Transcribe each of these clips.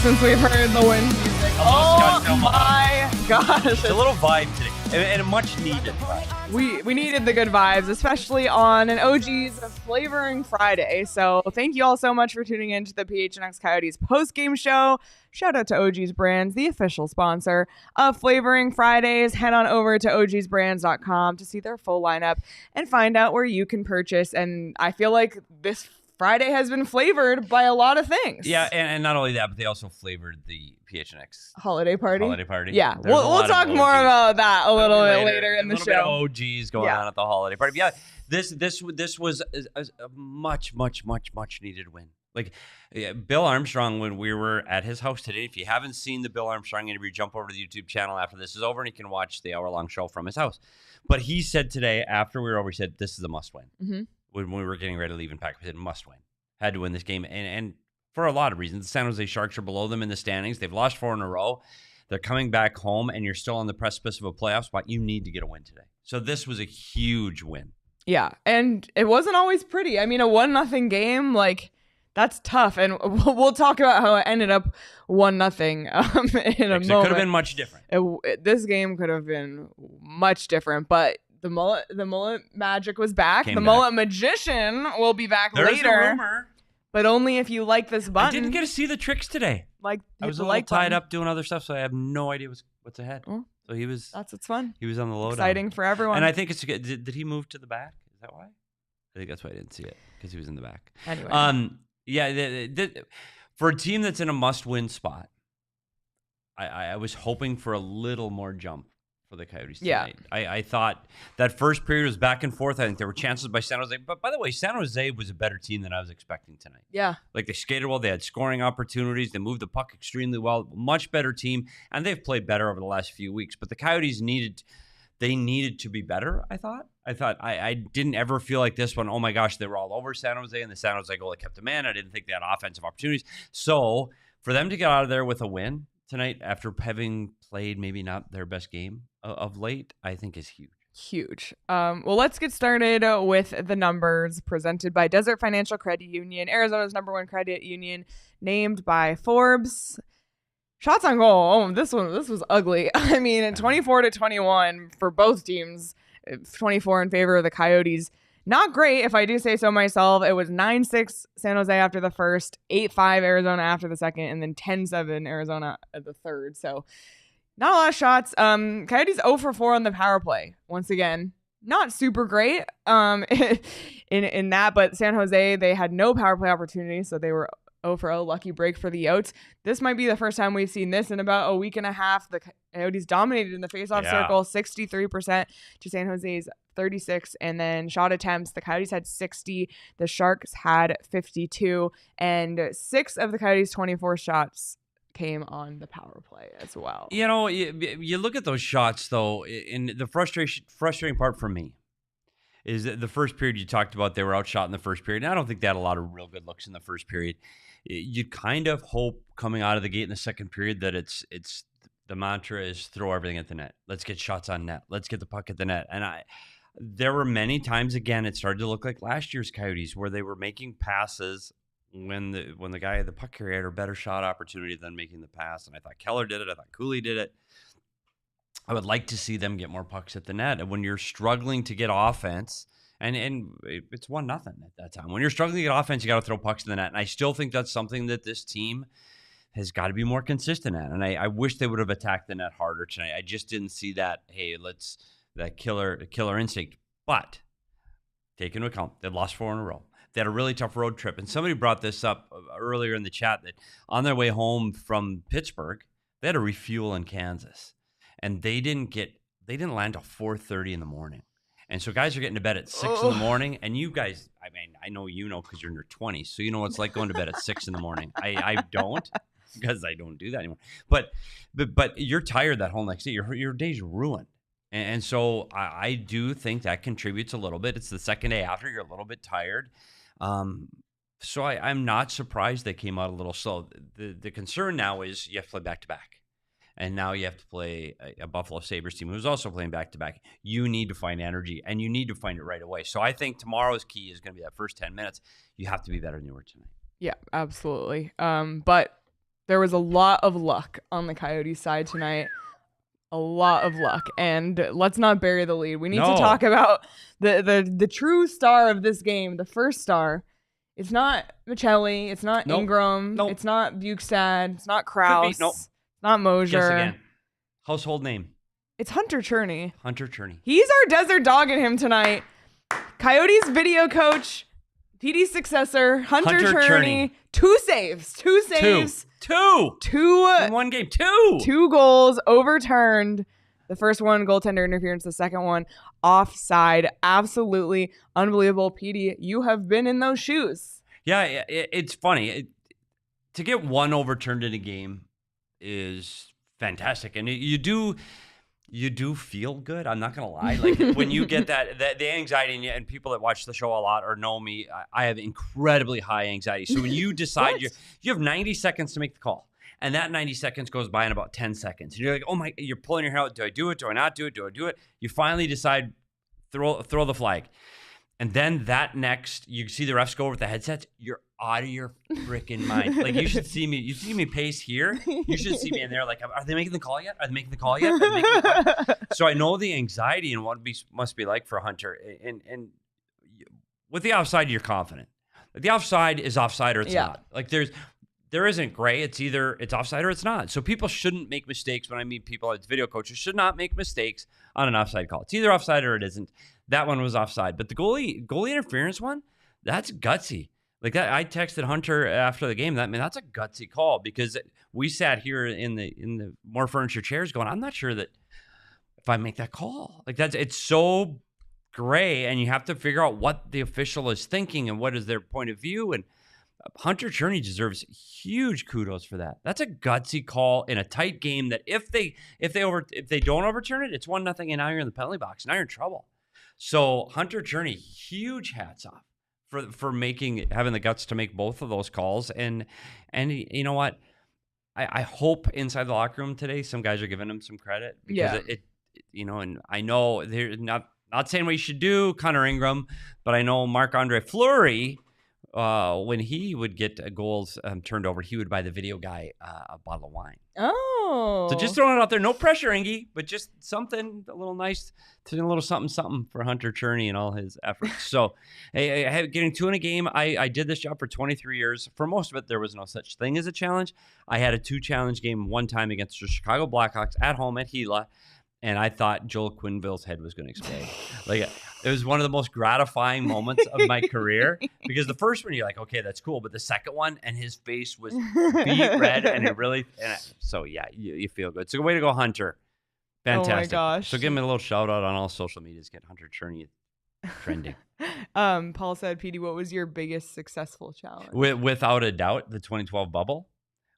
Since we've heard the wind music. Oh my gosh. It's a little vibe today, and a much needed vibe. We needed the good vibes, especially on an OG's Flavoring Friday. So thank you all so much for tuning in to the PHNX Coyotes post-game show. Shout out to OG's Brands, the official sponsor of Flavoring Fridays. Head on over to ogsbrands.com to see their full lineup and find out where you can purchase. And I feel like this Friday has been flavored by a lot of things. Yeah, and not only that, but they also flavored the PHNX holiday party. Yeah, we'll talk more about that a little bit later in the show. A little bit of OGs going on at the holiday party. But yeah, this was a much needed win. Like Bill Armstrong, when we were at his house today, if you haven't seen the Bill Armstrong interview, jump over to the YouTube channel after this is over and you can watch the hour-long show from his house. But he said today, after we were over, he said, this is a must-win. Mm-hmm. When we were getting ready to leave in Pack, we said must win. Had to win this game. And for a lot of reasons. The San Jose Sharks are below them in the standings. They've lost 4 in a row. They're coming back home, and you're still on the precipice of a playoff spot. You need to get a win today. So this was a huge win. Yeah, and it wasn't always pretty. I mean, a 1-0 game, like, that's tough. And we'll talk about how it ended up 1-0 in a moment. It could have been much different. This game could have been much different, but the mullet magic was back. Mullet magician will be back later. There's a rumor. But only if you like this button. I didn't get to see the tricks today. Like I was a little tied up doing other stuff, so I have no idea what's ahead. Oh, so he was. That's what's fun. He was on the lowdown. Exciting for everyone. And I think it's good. Did he move to the back? Is that why? I think that's why I didn't see it, because he was in the back. Anyway. Yeah. For a team that's in a must-win spot, I was hoping for a little more jump for the Coyotes tonight. Yeah. I thought that first period was back and forth. I think there were chances by San Jose. But by the way, San Jose was a better team than I was expecting tonight. Yeah. Like, they skated well. They had scoring opportunities. They moved the puck extremely well. Much better team. And they've played better over the last few weeks. But the Coyotes needed to be better, I thought. I didn't ever feel like this one, oh my gosh, they were all over San Jose, and the San Jose goalie kept them in. I didn't think they had offensive opportunities. So for them to get out of there with a win tonight after having played maybe not their best game of late, I think is huge. Huge. Well, let's get started with the numbers presented by Desert Financial Credit Union, Arizona's #1 credit union, named by Forbes. Shots on goal. Oh, this was ugly. I mean, 24-21 for both teams. 24 in favor of the Coyotes. Not great, if I do say so myself. It was 9-6 San Jose after the first, 8-5 Arizona after the second, and then 10-7 Arizona at the third. So not a lot of shots. Coyotes 0-4 on the power play. Once again, not super great in that, but San Jose, they had no power play opportunities, so they were 0-0, lucky break for the Yotes. This might be the first time we've seen this in about a week and a half. The Coyotes dominated in the faceoff circle, 63% to San Jose's 36, and then shot attempts. The Coyotes had 60, the Sharks had 52, and 6 of the Coyotes' 24 shots came on the power play as well. You know, you look at those shots, though, and the frustrating part for me is that the first period you talked about, they were outshot in the first period. And I don't think they had a lot of real good looks in the first period. You kind of hope coming out of the gate in the second period that it's the mantra is throw everything at the net. Let's get shots on net. Let's get the puck at the net. And there were many times, again, it started to look like last year's Coyotes where they were making passes when the guy, the puck carrier, had a better shot opportunity than making the pass. And I thought Keller did it. I thought Cooley did it. I would like to see them get more pucks at the net. And when you're struggling to get offense, and it's 1-0 at that time. When you're struggling to get offense, you got to throw pucks to the net. And I still think that's something that this team has got to be more consistent at. And I wish they would have attacked the net harder tonight. I just didn't see that, that killer instinct. But take into account, they lost 4 in a row. They had a really tough road trip. And somebody brought this up earlier in the chat that on their way home from Pittsburgh, they had to refuel in Kansas. And they didn't get they didn't land till 4:30 in the morning. And so guys are getting to bed at 6 in the morning. And you guys, I mean, I know because you're in your 20s. So you know what it's like going to bed at 6 in the morning. I don't, because I don't do that anymore. But you're tired that whole next day. Your day's ruined. And so I do think that contributes a little bit. It's the second day after. You're a little bit tired. So I'm not surprised they came out a little slow. The concern now is you have to play back-to-back. And now you have to play a Buffalo Sabres team who's also playing back-to-back. You need to find energy, and you need to find it right away. So I think tomorrow's key is going to be that first 10 minutes. You have to be better than you were tonight. Yeah, absolutely. But there was a lot of luck on the Coyotes side tonight. A lot of luck. And let's not bury the lead. We need to talk about the true star of this game, the first star. It's not Maccelli. It's not Ingram. It's not Bukestad. It's not Krause. Not Mosier. Guess again. Household name. It's Hunter Cherni. Hunter Cherni. He's our desert dog in him tonight. Coyotes video coach, PD's successor, Hunter Cherni. Two saves. Two. In one game. Two goals overturned. The first one, goaltender interference. The second one, offside. Absolutely unbelievable. PD, you have been in those shoes. Yeah, it's funny. To get one overturned in a game is fantastic, and you do feel good. I'm not gonna lie. Like when you get that the anxiety, and people that watch the show a lot or know me, I have incredibly high anxiety. So when you decide you have 90 seconds to make the call, and that 90 seconds goes by in about 10 seconds, and you're like, oh my, you're pulling your hair out. Do I do it? Do I not do it? Do I do it? You finally decide, throw the flag. And then that next, you see the refs go over with the headsets. You're out of your freaking mind. Like you should see me. You see me pace here. You should see me in there. Like, are they making the call yet? Are they making the call yet? So I know the anxiety and what must be like for Hunter. And with the offside, you're confident. Like the offside is offside or it's not. Like there isn't gray. It's either it's offside or it's not. So people shouldn't make mistakes. When I meet people as video coaches, should not make mistakes on an offside call. It's either offside or it isn't. That one was offside. But the goalie interference one, that's gutsy. Like that, I texted Hunter after the game. That's a gutsy call, because we sat here in the more furniture chairs going, I'm not sure that if I make that call. Like it's so gray, and you have to figure out what the official is thinking and what is their point of view. And Hunter Cherni deserves huge kudos for that. That's a gutsy call in a tight game that if they don't overturn it, it's 1-0, and now you're in the penalty box. Now you're in trouble. So Hunter Cherni, huge hats off for having the guts to make both of those calls. And you know what? I hope inside the locker room today some guys are giving him some credit, because it and I know they're not saying what you should do, Connor Ingram, but I know Marc-Andre Fleury, when he would get goals turned over, he would buy the video guy a bottle of wine. Oh. So just throwing it out there. No pressure, Ingy, but just something a little nice, a little something for Hunter Cherni and all his efforts. So getting 2 in a game, I did this job for 23 years. For most of it, there was no such thing as a challenge. I had a 2-challenge game one time against the Chicago Blackhawks at home at Gila, and I thought Joel Quenneville's head was going to explode. Like, it was one of the most gratifying moments of my career, because the first one, you're like, okay, that's cool. But the second one, and his face was beet red, and it really, so yeah, you feel good. So way to go, Hunter. Fantastic. Oh my gosh. So give me a little shout out on all social medias. Get Hunter Cherni trending. Paul said, PD, what was your biggest successful challenge? Without a doubt, the 2012 bubble.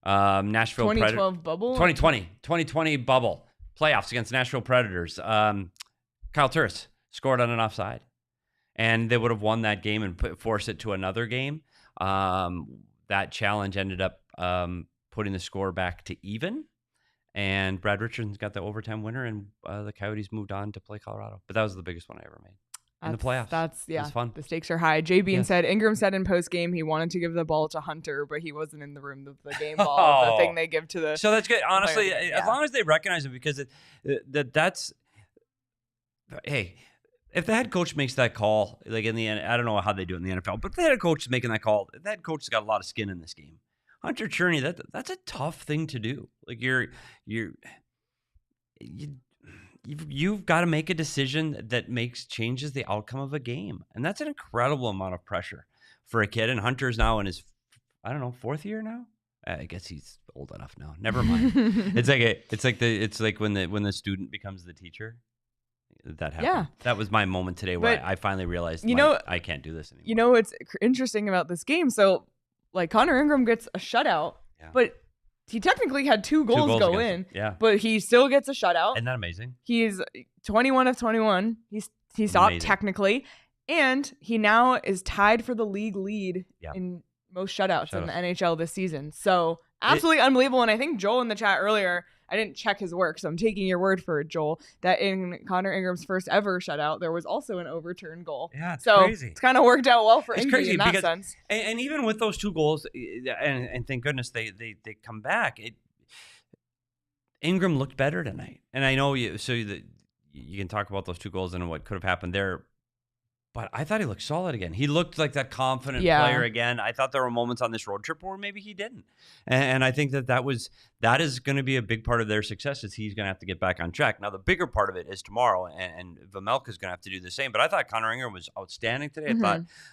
Nashville 2012 bubble? 2020 bubble. Playoffs against Nashville Predators. Kyle Turris scored on an offside, and they would have won that game and forced it to another game. That challenge ended up putting the score back to even, and Brad Richards got the overtime winner, and the Coyotes moved on to play Colorado. But that was the biggest one I ever made in the playoffs. It was fun. The stakes are high. JB said Ingram said in post game he wanted to give the ball to Hunter, but he wasn't in the room of the game ball. The thing they give to the. So that's good. Honestly, as long as they recognize it, because that's. Hey, if the head coach makes that call, like in the end, I don't know how they do it in the NFL, but if the head coach is making that call, that coach has got a lot of skin in this game. Hunter Cherni, that's a tough thing to do. Like you've got to make a decision that changes the outcome of a game, and that's an incredible amount of pressure for a kid. And Hunter's now in his, I don't know, 4th year now. I guess he's old enough now. Never mind. It's like when the student becomes the teacher. that happened. Yeah. That was my moment today where But, I finally realized, I can't do this anymore. You know what's interesting about this game? So, like, Connor Ingram gets a shutout, but he technically had two goals go in. Yeah. But he still gets a shutout. Isn't that amazing? He's 21 of 21. He stopped technically. And he now is tied for the league lead in most shutouts in the NHL this season. So absolutely unbelievable. And I think Joel in the chat earlier, I didn't check his work, so I'm taking your word for it, Joel, that in Connor Ingram's first ever shutout, there was also an overturned goal. Yeah, it's so crazy. It's kind of worked out well for Ingram in that sense. And even with those 2 goals, and thank goodness they come back, Ingram looked better tonight. And I know you can talk about those 2 goals and what could have happened there. But I thought he looked solid again. He looked like that confident player again. I thought there were moments on this road trip where maybe he didn't. And I think that is going to be a big part of their success is he's going to have to get back on track. Now, the bigger part of it is tomorrow, and Välimäki's going to have to do the same. But I thought Connor Ingram was outstanding today.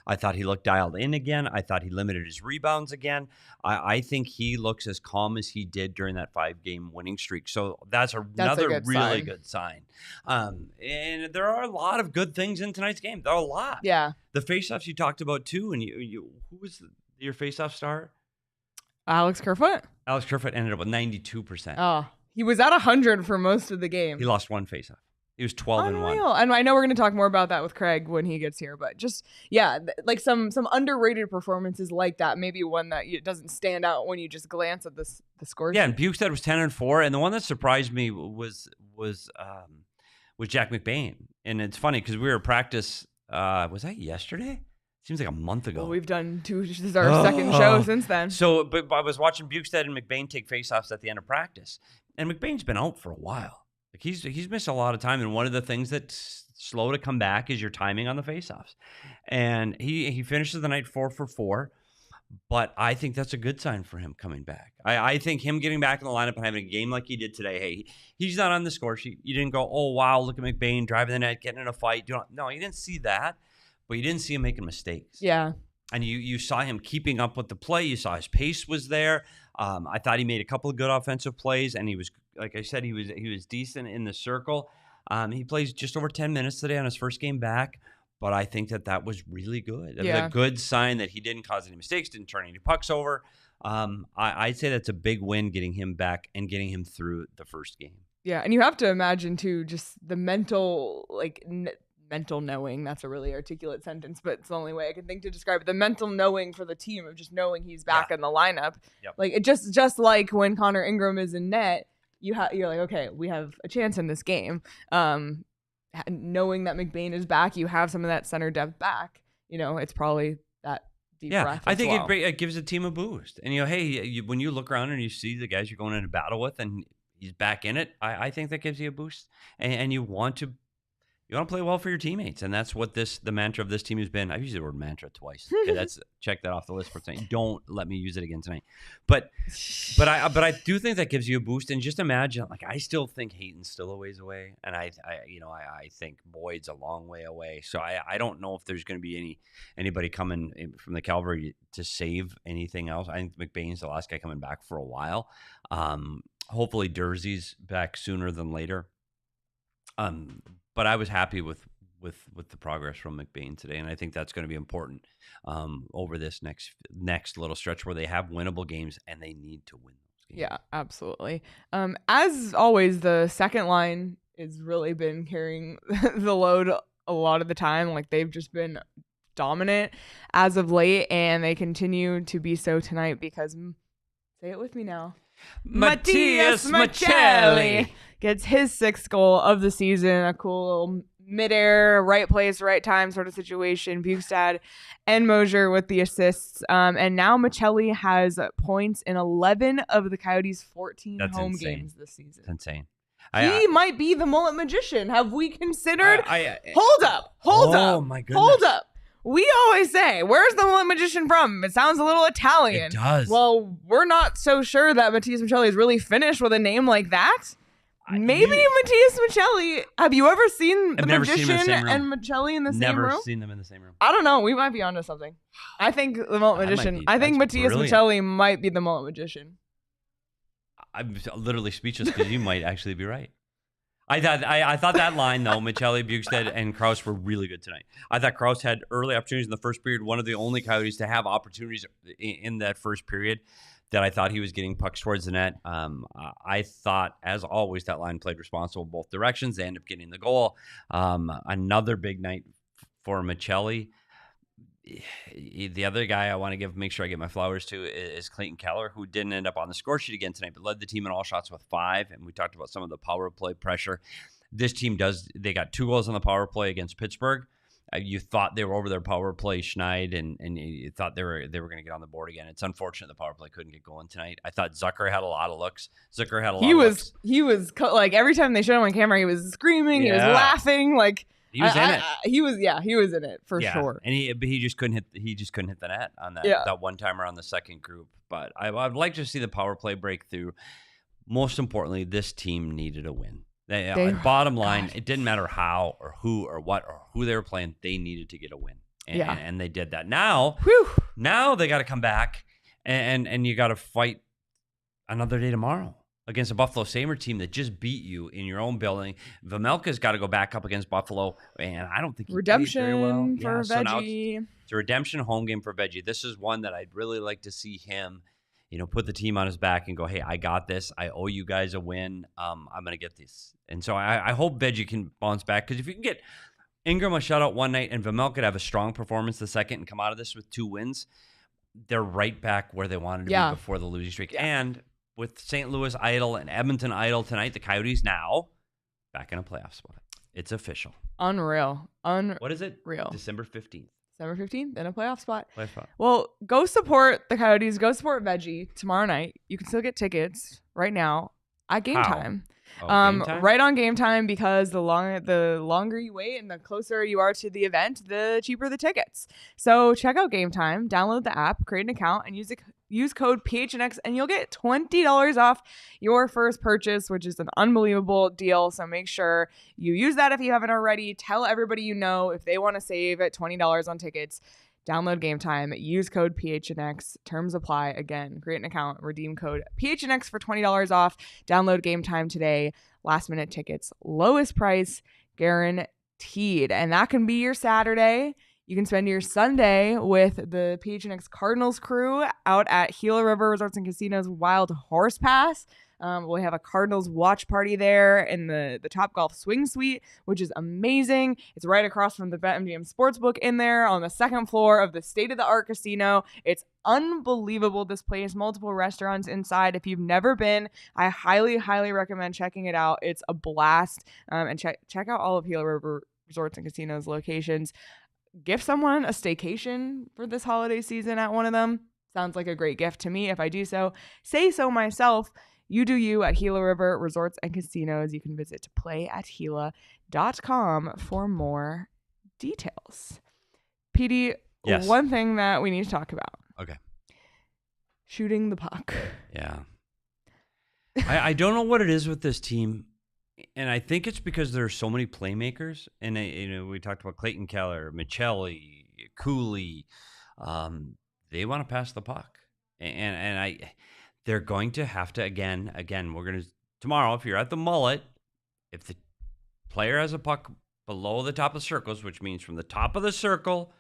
I thought he looked dialed in again. I thought he limited his rebounds again. I think he looks as calm as he did during that 5-game winning streak. So that's another really good sign. And there are a lot of good things in tonight's game. There are a lot. Yeah. The faceoffs you talked about too, and you who was your faceoff star? Alex Kerfoot. Alex Kerfoot ended up with 92%. Oh, he was at 100 for most of the game. He lost 1 faceoff. He was 12-1. And I know we're going to talk more about that with Craig when he gets here, but just like some underrated performances like that. Maybe one that doesn't stand out when you just glance at the score. Yeah, and Bukestad was 10-4, and the one that surprised me was Jack McBain, and it's funny because we were at practice. Was that yesterday? Seems like a month ago. Well, we've done 2. This is our second show since then. So, but I was watching Bukestad and McBain take faceoffs at the end of practice, and McBain's been out for a while. Like he's missed a lot of time, and one of the things that's slow to come back is your timing on the faceoffs. And he finishes the night 4 for 4, but I think that's a good sign for him coming back. I think him getting back in the lineup and having a game like he did today. Hey, he's not on the score sheet. You didn't go, oh wow, look at McBain driving the net, getting in a fight. No, you didn't see that. But you didn't see him making mistakes. Yeah. And you saw him keeping up with the play. You saw his pace was there. I thought he made a couple of good offensive plays, and he was, like I said, he was decent in the circle. He plays just over 10 minutes today on his first game back, but I think that was really good. It was a good sign that he didn't cause any mistakes, didn't turn any pucks over. I'd say that's a big win, getting him back and getting him through the first game. Yeah, and you have to imagine too, just the mental mental knowing. That's a really articulate sentence, but it's the only way I can think to describe it. The mental knowing for the team of just knowing he's back in the lineup. Yep. Like it just like when Connor Ingram is in net, you're like, okay, we have a chance in this game. Knowing that McBain is back, you have some of that center depth back. It's probably that deep breath. I think it gives the team a boost. And hey, when you look around and you see the guys you're going into battle with, and he's back in it, I think that gives you a boost. And you want to play well for your teammates, and that's what the mantra of this team has been. I've used the word mantra twice. Okay, check that off the list for tonight. Don't let me use it again tonight. But I do think that gives you a boost. And just imagine, like, I still think Hayton's still a ways away, and I think Boyd's a long way away. So I don't know if there's going to be anybody coming from the Calvary to save anything else. I think McBain's the last guy coming back for a while. Hopefully Durzee's back sooner than later. But I was happy with the progress from McBain today, and I think that's going to be important over this next little stretch where they have winnable games, and they need to win those games. Yeah, absolutely. As always, the second line has really been carrying the load a lot of the time. Like, they've just been dominant as of late, and they continue to be so tonight because, say it with me now, Matias Maccelli gets his 6th goal of the season. A cool little midair, right place, right time sort of situation. Bukestad and Mosier with the assists. And now Maccelli has points in 11 of the Coyotes' 14 home games this season. That's insane. He might be the mullet magician. Have we considered? Hold up. Oh, my goodness. Hold up. We always say, where's the mullet magician from? It sounds a little Italian. It does. Well, we're not so sure that Matias Maccelli is really finished with a name like that. Maybe Matias Maccelli. Have you ever seen the magician and Maccelli in the same room? Never seen them in the same room. I don't know. We might be onto something. I think the mullet magician. I think Matias Maccelli might be the mullet magician. I'm literally speechless because you might actually be right. I thought that line, though, Maccelli, Bukestad, and Kraus were really good tonight. I thought Kraus had early opportunities in the first period, one of the only Coyotes to have opportunities in that first period that I thought he was getting pucks towards the net. I thought, as always, that line played responsible both directions. They end up getting the goal. Another big night for Maccelli. The other guy I want to make sure I get my flowers to is Clayton Keller, who didn't end up on the score sheet again tonight, but led the team in all shots with 5. And we talked about some of the power play pressure. This team they got 2 goals on the power play against Pittsburgh. You thought they were over their power play, Schneid, and you thought they were going to get on the board again. It's unfortunate the power play couldn't get going tonight. I thought Zucker had a lot of looks. He was like, every time they showed him on camera, he was screaming, he was laughing, like. He was in it. He was in it for sure. And he just couldn't hit. He just couldn't hit the net on that one timer on the second group. But I'd like to see the power play break through. Most importantly, this team needed a win. Bottom line, it didn't matter how or who or what or who they were playing. They needed to get a win, and they did that. Now they got to come back and you got to fight another day tomorrow against a Buffalo Sabre team that just beat you in your own building. Vejmelka's got to go back up against Buffalo, and I don't think he redemption played very well. For so Veggie. It's a redemption home game for Veggie. This is one that I'd really like to see him, put the team on his back and go, hey, I got this. I owe you guys a win. I'm going to get this. And so I hope Veggie can bounce back, because if you can get Ingram a shutout one night and Vejmelka to have a strong performance the second and come out of this with 2 wins, they're right back where they wanted to be before the losing streak. And with St. Louis idle and Edmonton idle tonight, the Coyotes now back in a playoff spot. It's official. Unreal. What is it? Real. December 15th. December 15th in a playoff spot. Well, go support the Coyotes. Go support Veggie tomorrow night. You can still get tickets right now at Game Time. Oh, Game Time? Right on Game Time, because the longer you wait and the closer you are to the event, the cheaper the tickets. So check out Game Time, download the app, create an account, and use code PHNX, and you'll get $20 off your first purchase, which is an unbelievable deal. So make sure you use that if you haven't already. Tell everybody you know if they want to save at $20 on tickets. Download Game Time, use code PHNX, terms apply. Again, create an account, redeem code PHNX for $20 off. Download Game Time today. Last minute tickets, lowest price guaranteed. And that can be your Saturday. You can spend your Sunday with the PHNX Cardinals crew out at Gila River Resorts and Casinos Wild Horse Pass. We have a Cardinals watch party there in the Top Golf Swing Suite, which is amazing. It's right across from the BetMGM Sportsbook in there on the second floor of the state-of-the-art casino. It's unbelievable, this place. Multiple restaurants inside. If you've never been, I highly, highly recommend checking it out. It's a blast. And check out all of Gila River Resorts and Casinos locations. Gift someone a staycation for this holiday season at one of them. Sounds like a great gift to me if I do so. Say so myself. You do you at Gila River Resorts and Casinos. You can visit playatgila.com for more details. Petey, yes. One thing that we need to talk about. Okay. Shooting the puck. Yeah. I don't know what it is with this team, and I think it's because there are so many playmakers. And we talked about Clayton Keller, Maccelli, Cooley. They want to pass the puck, and they're going to have to again. We're gonna tomorrow. If you're at the Mullett, if the player has a puck below the top of the circles, which means from the top of the circle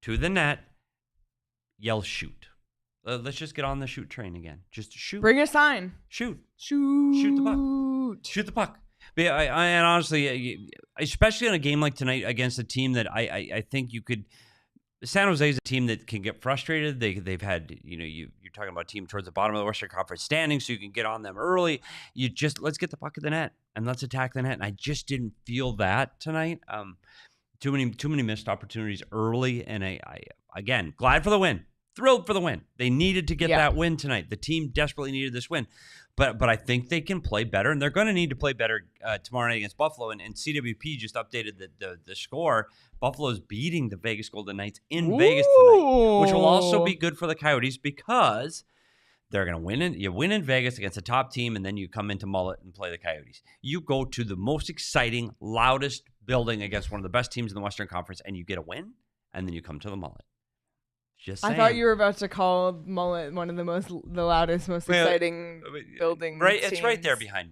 to the net, yell shoot. Let's just get on the shoot train again. Just shoot. Bring a sign. Shoot. Shoot. Shoot the puck. Shoot the puck. But and honestly, especially in a game like tonight against a team that I think you could. San Jose is a team that can get frustrated. They've had, you're talking about a team towards the bottom of the Western Conference standings, so you can get on them early. Let's get the puck at the net and let's attack the net. And I just didn't feel that tonight. Too many missed opportunities early. And I again, glad for the win. Thrilled for the win. They needed to get that win tonight. The team desperately needed this win. But I think they can play better, and they're going to need to play better tomorrow night against Buffalo. And CWP just updated the score. Buffalo's beating the Vegas Golden Knights in Vegas tonight, which will also be good for the Coyotes because they're going to win. You win in Vegas against a top team, and then you come into Mullett and play the Coyotes. You go to the most exciting, loudest building against one of the best teams in the Western Conference, and you get a win, and then you come to the Mullett. Just saying. I thought you were about to call Mullett one of the loudest, most exciting buildings. Right, it's right there behind.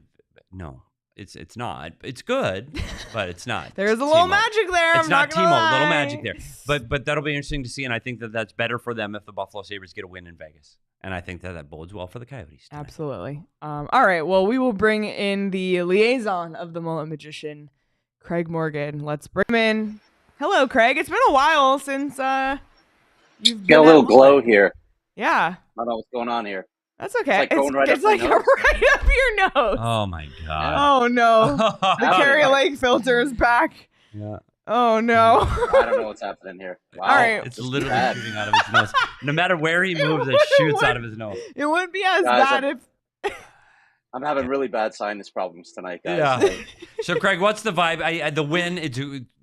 No, It's not. It's good, but it's not. There's a little magic there. It's I'm not gonna Timo. lie. Little magic there. But that'll be interesting to see, and I think that's better for them if the Buffalo Sabres get a win in Vegas. And I think that bodes well for the Coyotes tonight. Absolutely. All right. Well, we will bring in the liaison of the Mullet Magician, Craig Morgan. Let's bring him in. Hello, Craig. It's been a while since you've got a little glow here. Yeah. I don't know what's going on here. That's okay. It's like going right up my nose. Right up your nose. Oh my god. Oh no. The Carrie Lake filter is back. Yeah. Oh no. I don't know what's happening here. Wow. All right. It's literally shooting out of his nose. No matter where he moves, it shoots out of his nose. It wouldn't be as Guys, bad if I'm having really bad sinus problems tonight, guys. Yeah. So, Craig, what's the vibe? The win,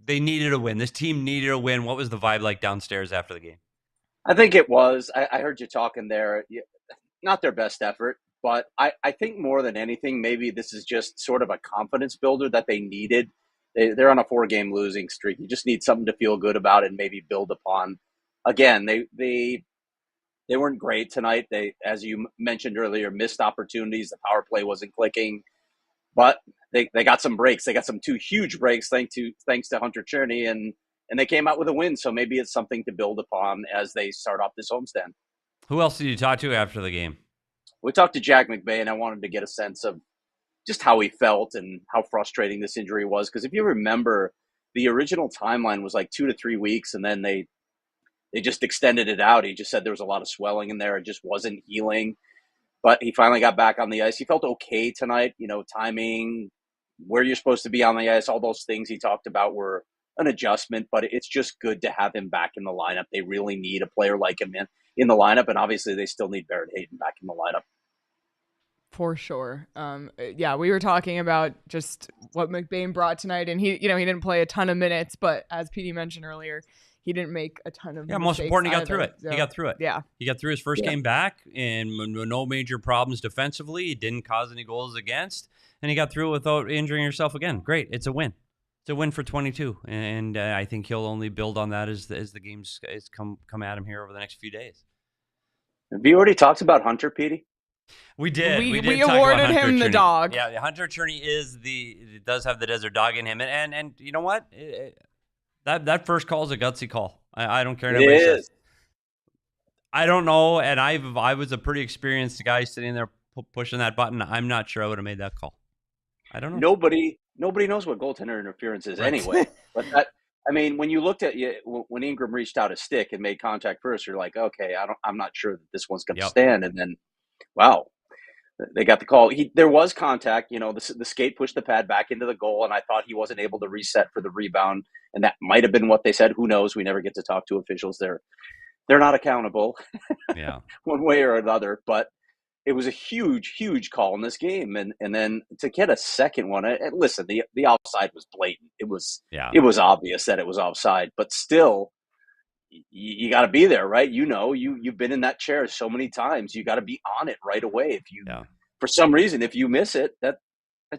they needed a win. This team needed a win. What was the vibe like downstairs after the game? I think it was. I heard you talking there. Not their best effort, but I think more than anything, maybe this is just sort of a confidence builder that they needed. They're on a 4-game losing streak. You just need something to feel good about and maybe build upon. Again, they weren't great tonight. They, as you mentioned earlier, missed opportunities. The power play wasn't clicking, but they got some breaks. They got some 2 huge breaks thanks to Hunter Cherni, and they came out with a win. So maybe it's something to build upon as they start off this homestand. Who else did you talk to after the game? We talked to Jack McBay, and I wanted to get a sense of just how he felt and how frustrating this injury was. Because if you remember, the original timeline was like 2 to 3 weeks, and then they just extended it out. He just said there was a lot of swelling in there. It just wasn't healing. But he finally got back on the ice. He felt okay tonight. Timing, where you're supposed to be on the ice, all those things he talked about were an adjustment. But it's just good to have him back in the lineup. They really need a player like him in the lineup. And obviously they still need Barrett Hayton back in the lineup. For sure. Yeah, we were talking about just what McBain brought tonight, and he didn't play a ton of minutes, but as Petey mentioned earlier, he didn't make a ton of most important, he got through it. So, he got through it. Yeah. He got through his first game back, and no major problems defensively. He didn't cause any goals against, and he got through it without injuring himself again. Great. It's a win. It's a win for 22, and I think he'll only build on that as the games come at him here over the next few days. Have you already talked about Hunter, Petey? We did. We awarded him the dog. Yeah, Hunter Cherni does have the desert dog in him, and you know what? That first call is a gutsy call. I don't care. It is. I don't know, and I was a pretty experienced guy sitting there pushing that button. I'm not sure I would have made that call. I don't know. Nobody knows what goaltender interference is anyway. But when you looked at when Ingram reached out a stick and made contact first, you're like, okay, I'm not sure that this one's going to stand. And then, wow, they got the call. There was contact. The skate pushed the pad back into the goal, and I thought he wasn't able to reset for the rebound. And that might have been what they said. Who knows? We never get to talk to officials. They're not accountable, one way or another. But it was a huge, huge call in this game, and then to get a second one. Listen, the offside was blatant. It was obvious that it was offside, but still, you got to be there, right? You've been in that chair so many times. You got to be on it right away. For some reason, if you miss it, that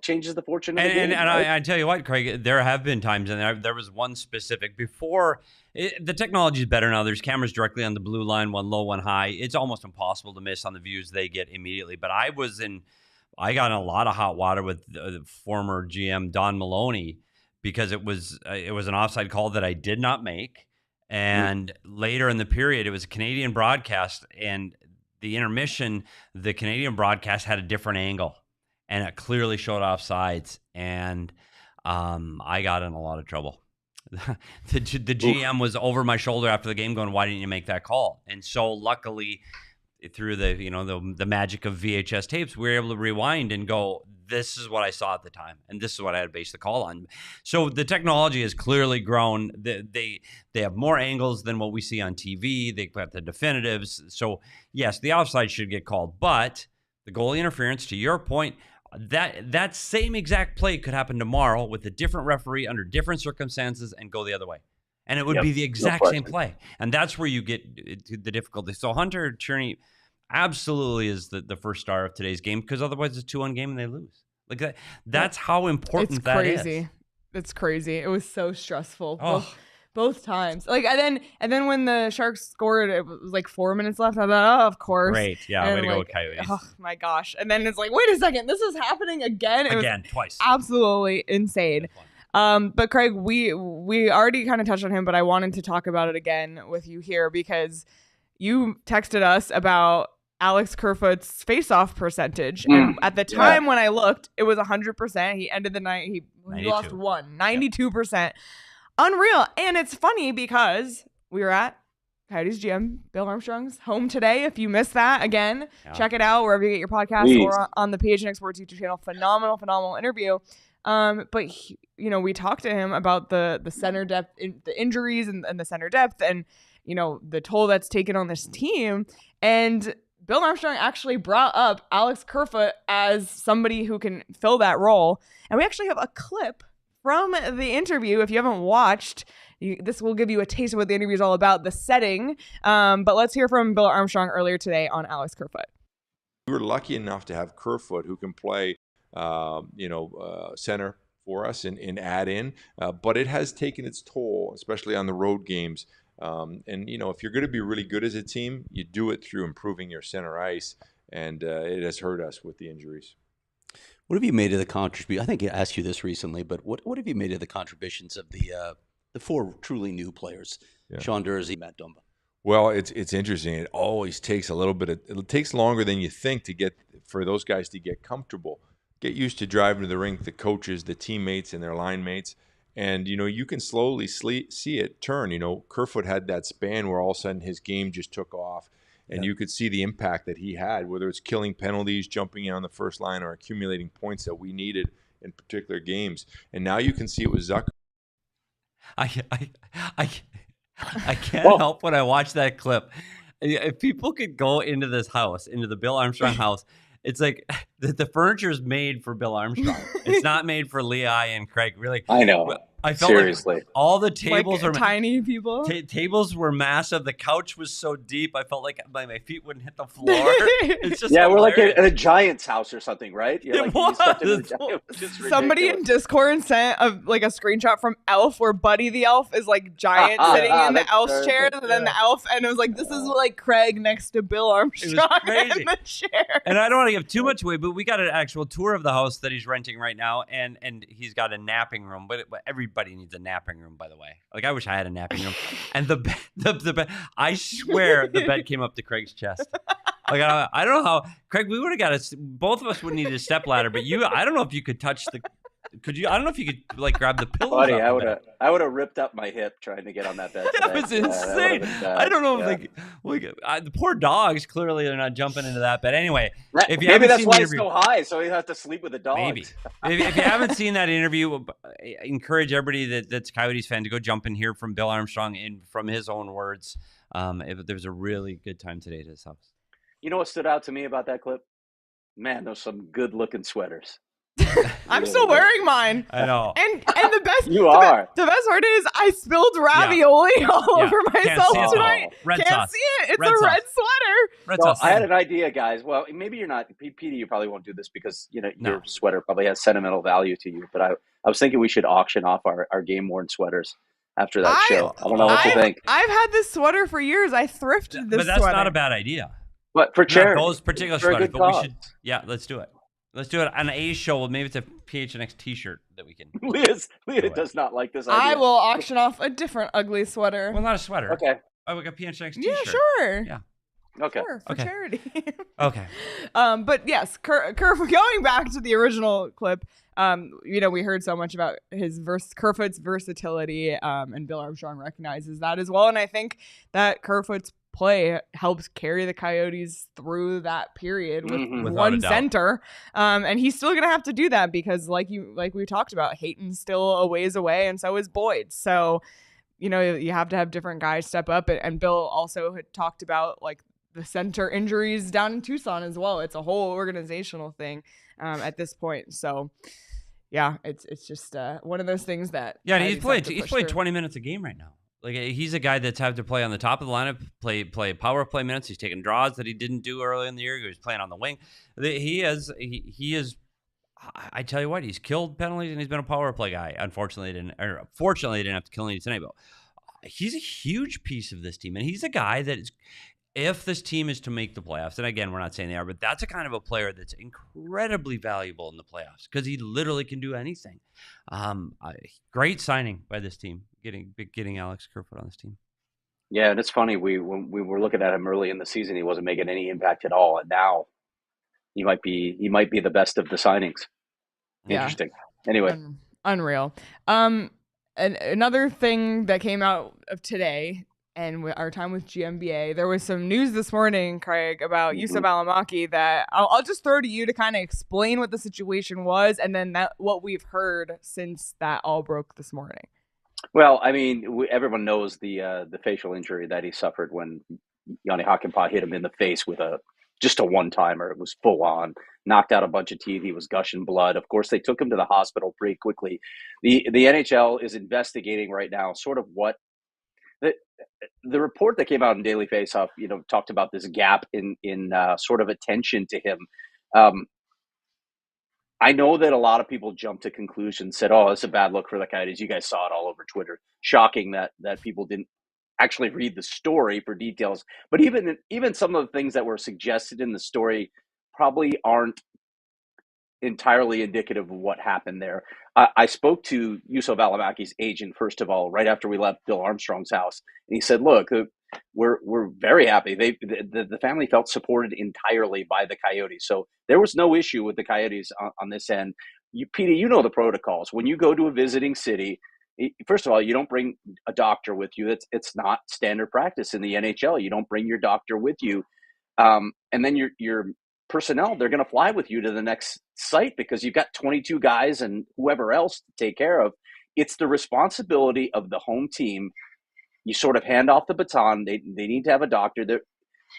changes the fortune of the game. And I tell you what, Craig, there have been times, and there was one specific before. The technology is better now. There's cameras directly on the blue line, one low, one high. It's almost impossible to miss on the views they get immediately. But I got in a lot of hot water with the former GM Don Maloney because it was an offside call that I did not make. And later in the period, it was a Canadian broadcast, and the intermission, the Canadian broadcast had a different angle, and it clearly showed offsides. And I got in a lot of trouble. The GM was over my shoulder after the game going, why didn't you make that call? And so luckily through the magic of VHS tapes, we were able to rewind and go, this is what I saw at the time, and this is what I had to base the call on. So the technology has clearly grown. They have more angles than what we see on TV. They've got the definitives. So yes, the offside should get called, but the goalie interference, to your point, that same exact play could happen tomorrow with a different referee under different circumstances and go the other way. And it would be the exact same play. And that's where you get to the difficulty. So Hunter Cherni absolutely is the first star of today's game, because otherwise it's a 2-1 game and they lose. Like that. That's how important that is. It's crazy. It's crazy. It was so stressful. Oh. both times. Like, and then when the Sharks scored, it was like 4 minutes left. I thought, oh, of course. Great. Yeah, and way to like, go with Coyotes. Oh my gosh. And then it's like, wait a second, this is happening again. It was twice. Absolutely insane. But Craig, we already kind of touched on him, but I wanted to talk about it again with you here because you texted us about Alex Kerfoot's face-off percentage. And at the time when I looked, it was 100%. He ended the night, he lost 92%. Unreal. And it's funny because we were at Coyotes GM Bill Armstrong's home today. If you missed that, again, check it out wherever you get your podcast or on the PHNX Sports YouTube channel. Phenomenal interview. But we talked to him about the center depth, the injuries and the center depth, and the toll that's taken on this team. And Bill Armstrong actually brought up Alex Kerfoot as somebody who can fill that role. And we actually have a clip from the interview. If you haven't watched, this will give you a taste of what the interview is all about, the setting. But let's hear from Bill Armstrong earlier today on Alex Kerfoot. We were lucky enough to have Kerfoot, who can play, center for us and add in. But it has taken its toll, especially on the road games. If you're going to be really good as a team, you do it through improving your center ice, and it has hurt us with the injuries. What have you made of the contribution? I think I asked you this recently, but what have you made of the contributions of the 4 truly new players, Sean Durzi, Matt Dumba? Well, it's interesting. It always takes a little bit it takes longer than you think for those guys to get comfortable, get used to driving to the rink, the coaches, the teammates, and their line mates. And, you can slowly see it turn. Kerfoot had that span where all of a sudden his game just took off. And you could see the impact that he had, whether it's killing penalties, jumping in on the first line, or accumulating points that we needed in particular games. And now you can see it with Zucker. I can't help when I watch that clip. If people could go into this house, into the Bill Armstrong house, it's like the furniture is made for Bill Armstrong. It's not made for Leah and Craig. Really, I know. I felt seriously like all the tables like are tiny people. Tables were massive. The couch was so deep. I felt like my feet wouldn't hit the floor. It's just we're hilarious. like at a Giant's house or something, right? It was. Somebody in Discord sent a screenshot from Elf where Buddy the Elf is like giant sitting in the Elf's chair, and then the Elf, and it was like, this is like Craig next to Bill Armstrong in the chair. And I don't want to give too much away, but we got an actual tour of the house that he's renting right now, and he's got a napping room. But everybody needs a napping room, by the way. Like, I wish I had a napping room. And the bed, I swear the bed came up to Craig's chest. Like, I don't know how, Craig, we would have got both of us would need a step ladder, but I don't know if you could touch could you? I don't know if you could like grab the pillow. Buddy, I would have ripped up my hip trying to get on that bed today. That was insane. I don't know if the poor dogs, clearly they're not jumping into that bed. Anyway, if you maybe that's seen why it's so high, so you have to sleep with the dogs. Maybe. If you haven't seen that interview, encourage everybody that's a Coyotes fan to go jump and hear from Bill Armstrong from his own words. There was a really good time today at his house. You know what stood out to me about that clip? Man, those some good looking sweaters. I'm still wearing mine. I know. And the best the best part is I spilled ravioli all over myself tonight. Can't see it. It's a red sweater. I had an idea, guys. Well, maybe you're not, Petey, you probably won't do this because your sweater probably has sentimental value to you. But I was thinking we should auction off our game worn sweaters after that show. I don't know what you think. I've had this sweater for years. I thrifted this But that's sweater. not a bad idea. But for charity. Those particular sweaters. But we should, let's do it. Let's do it on A's show. Well, maybe it's a PHNX T-shirt that we can. Leah does not like this idea. I will auction off a different ugly sweater. Well, not a sweater. Okay. Oh, we got PHNX T-shirt. Yeah, sure. Yeah. Okay. Sure, for charity. Okay. But yes, going back to the original clip, we heard so much about Kerfoot's versatility, and Bill Armstrong recognizes that as well. And I think that Kerfoot's play helps carry the Coyotes through that period with one center. And he's still going to have to do that because like we talked about, Hayton's still a ways away and so is Boyd. So, you have to have different guys step up. And Bill also had talked about like the center injuries down in Tucson as well. It's a whole organizational thing at this point. So yeah, it's just one of those things that he's played 20 minutes a game right now. Like, he's a guy that's had to play on the top of the lineup, play power play minutes. He's taking draws that he didn't do early in the year. He was playing on the wing. He is. I tell you what, he's killed penalties and he's been a power play guy. Fortunately, he didn't have to kill any tonight. But he's a huge piece of this team. And he's a guy that is, if this team is to make the playoffs, and again, we're not saying they are, but that's a kind of a player that's incredibly valuable in the playoffs because he literally can do anything. Great signing by this team, getting Alex Kerfoot on this team. Yeah, and it's funny. When we were looking at him early in the season, he wasn't making any impact at all, and now he might be the best of the signings. Interesting. Yeah. Anyway, unreal. And another thing that came out of today and our time with GMBA, there was some news this morning, Craig, about Juuso Välimäki that I'll just throw to you to kind of explain what the situation was and then what we've heard since that all broke this morning. Well, I mean, everyone knows the facial injury that he suffered when Jani Hakanpää hit him in the face with just a one-timer. It was full on, knocked out a bunch of teeth. He was gushing blood. Of course, they took him to the hospital pretty quickly. The NHL is investigating right now sort of what the report that came out in Daily Faceoff, talked about this gap in sort of attention to him. I know that a lot of people jumped to conclusions, said, "Oh, it's a bad look for the Coyotes." You guys saw it all over Twitter. Shocking that people didn't actually read the story for details. But even some of the things that were suggested in the story probably aren't entirely indicative of what happened there. I spoke to Juuso Välimäki's agent, first of all, right after we left Bill Armstrong's house. And he said, look, we're very happy. The family felt supported entirely by the Coyotes. So there was no issue with the Coyotes on this end. Petey, you know the protocols. When you go to a visiting city, first of all, you don't bring a doctor with you. It's not standard practice in the NHL. You don't bring your doctor with you. And then your personnel, they're going to fly with you to the next site because you've got 22 guys and whoever else to take care of. It's the responsibility of the home team. You sort of hand off the baton. They need to have a doctor.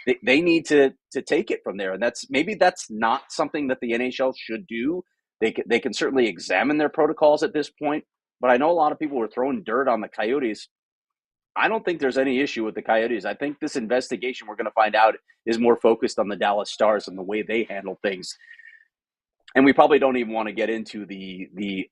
They need to take it from there. And that's not something that the NHL should do. They can certainly examine their protocols at this point. But I know a lot of people were throwing dirt on the Coyotes. I don't think there's any issue with the Coyotes. I think this investigation we're going to find out is more focused on the Dallas Stars and the way they handle things. And we probably don't even want to get into the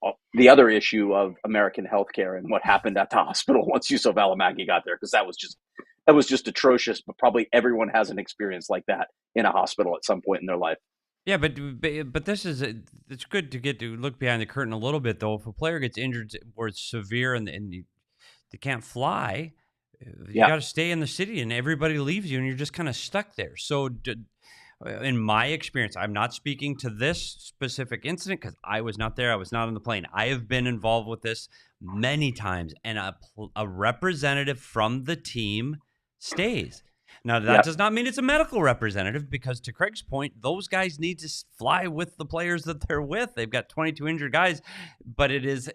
other issue of American healthcare and what happened at the hospital once Juuso Välimäki got there, because that was just atrocious. But probably everyone has an experience like that in a hospital at some point in their life. Yeah, but this is it's good to get to look behind the curtain a little bit, though. If a player gets injured or it's severe and they can't fly, you got to stay in the city, and everybody leaves you, and you're just kind of stuck there. So, in my experience, I'm not speaking to this specific incident because I was not there. I was not on the plane. I have been involved with this many times, and a representative from the team stays. Now, that does not mean it's a medical representative because, to Craig's point, those guys need to fly with the players that they're with. They've got 22 injured guys, but it is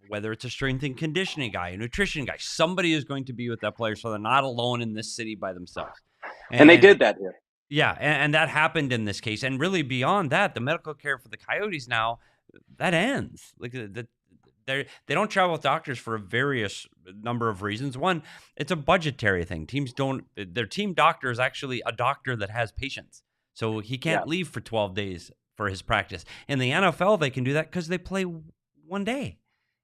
whether it's a strength and conditioning guy, a nutrition guy, somebody is going to be with that player so they're not alone in this city by themselves. And they did that here. Yeah, and that happened in this case. And really beyond that, the medical care for the Coyotes now, that ends. Like they don't travel with doctors for a various number of reasons. One, it's a budgetary thing. Their team doctor is actually a doctor that has patients. So he can't leave for 12 days for his practice. In the NFL, they can do that because they play one day.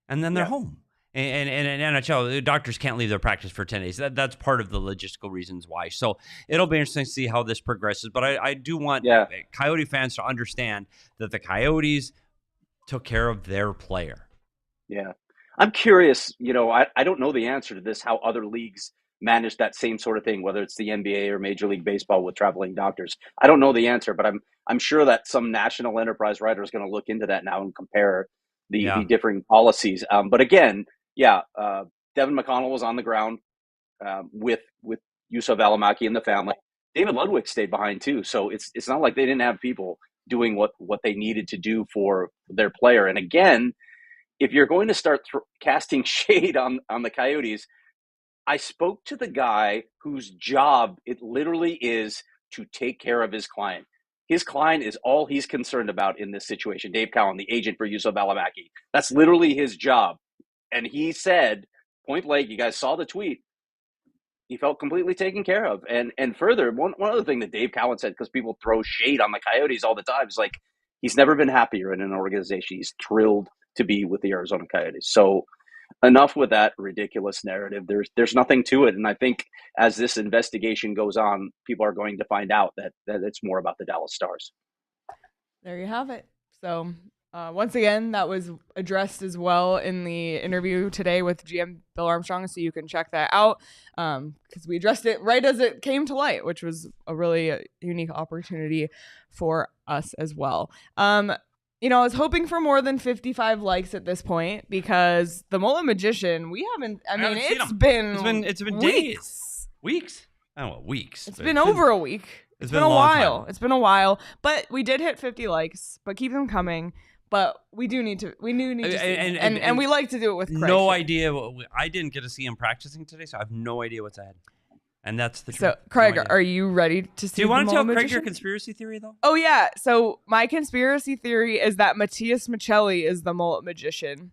And then they're home. And in NHL, the doctors can't leave their practice for 10 days. That's part of the logistical reasons why. So it'll be interesting to see how this progresses. But I do want Coyote fans to understand that the Coyotes took care of their player. Yeah. I'm curious, I don't know the answer to this, how other leagues manage that same sort of thing, whether it's the NBA or Major League Baseball with traveling doctors. I don't know the answer, but I'm sure that some national enterprise writer is going to look into that now and compare the differing policies. But again, Devin McConnell was on the ground with Juuso Välimäki and the family. David Ludwig stayed behind too. So it's not like they didn't have people doing what they needed to do for their player. And again, if you're going to start casting shade on the Coyotes, I spoke to the guy whose job it literally is to take care of his client. His client is all he's concerned about in this situation. Dave Cowan, the agent for Juuso Välimäki. That's literally his job. And he said, point blank, you guys saw the tweet, he felt completely taken care of. And further, one other thing that Dave Cowan said, because people throw shade on the Coyotes all the time, is like, he's never been happier in an organization. He's thrilled to be with the Arizona Coyotes. So enough with that ridiculous narrative. There's nothing to it. And I think as this investigation goes on, people are going to find out that it's more about the Dallas Stars. There you have it. So once again, that was addressed as well in the interview today with GM Bill Armstrong, so you can check that out because we addressed it right as it came to light, which was a really unique opportunity for us as well. You know, I was hoping for more than 55 likes at this point because the Mullet Magician, we haven't. I mean, it's been days, weeks. I don't know, weeks. It's been over a week. It's been a while. It's been a while, but we did hit 50 likes. But keep them coming. But we do need to. We do need to, and we like to do it with Craig. No idea. I didn't get to see him practicing today, so I have no idea what's ahead. And that's the truth. So, Craig, are you ready to see? Do you want to tell Craig your conspiracy theory, though? Oh yeah. So my conspiracy theory is that Matias Maccelli is the Mullet Magician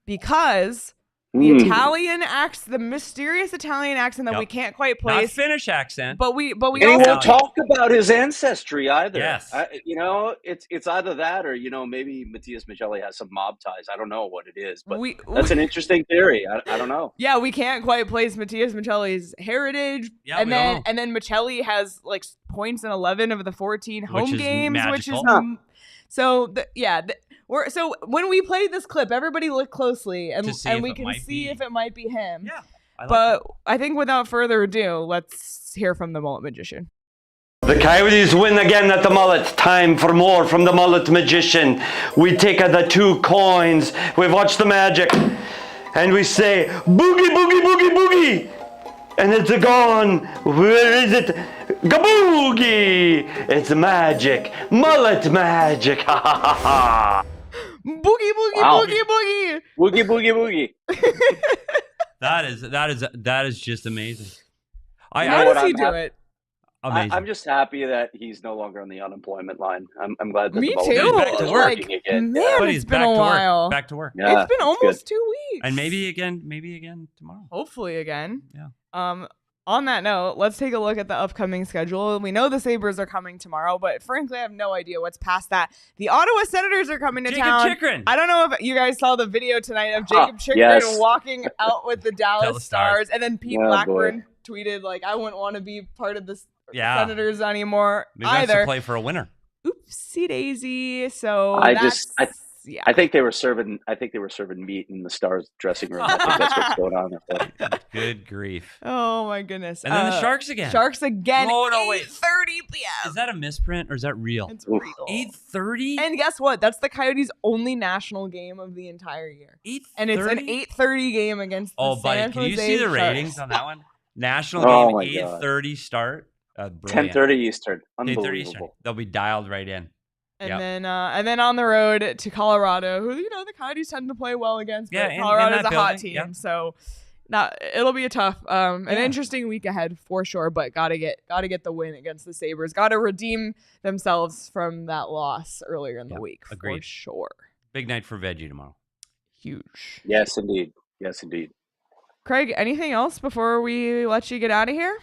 because the Italian accent, the mysterious Italian accent that we can't quite place. Not Finnish accent. But we and also he won't talk about his ancestry either. Yes. It's either that or, maybe Matias Maccelli has some mob ties. I don't know what it is, but that's an interesting theory. I don't know. Yeah, we can't quite place Matias Maccelli's heritage. Yeah, and then Maccelli has like points in 11 of the 14 home games, which is so so when we play this clip, everybody look closely and we can see if it might be him. Yeah. I think without further ado, let's hear from the Mullet Magician. The Coyotes win again at the Mullet. Time for more from the Mullet Magician. We take the two coins. We watch the magic. And we say, boogie, boogie, boogie, boogie. And it's gone. Where is it? Gaboogie! It's magic. Mullet magic. Ha ha ha ha. Boogie, boogie, boogie, boogie. Boogie, boogie, boogie. That is just amazing. How does he do it? Amazing. I'm just happy that he's no longer on the unemployment line. I'm glad that Me the too. Back to work again. Man, but it's been a while. Back to work. Yeah, it's been almost 2 weeks. And maybe again tomorrow. Hopefully again. Yeah. On that note, let's take a look at the upcoming schedule. We know the Sabres are coming tomorrow, but frankly, I have no idea what's past that. The Ottawa Senators are coming to town. Chikrin. I don't know if you guys saw the video tonight of Jacob Chikrin walking out with the Dallas Stars, and then Pete Blackburn tweeted, like, I wouldn't want to be part of the Senators anymore Maybe either. That's to play for a winner. Oopsie daisy. So I think they were serving meat in the Stars dressing room. I think that's what's going on. Good grief. Oh my goodness. And then the Sharks again. Oh no, wait. 8:30 p.m. Is that a misprint or is that real? It's real. 8:30? And guess what? That's the Coyotes' only national game of the entire year. 8:30? And it's an 8:30 game against the San Jose can you see the Sharks. ratings on that one? National game, 8:30 start. 10:30 Eastern. Unbelievable. 10:30 Eastern. They'll be dialed right in. And then on the road to Colorado, who the Coyotes tend to play well against. But Yeah, Colorado's in a hot team, so it'll be a tough, an interesting week ahead for sure. But gotta get the win against the Sabres. Gotta redeem themselves from that loss earlier in the week. Agreed. For sure. Big night for Veggie tomorrow. Huge. Yes, indeed. Craig, anything else before we let you get out of here?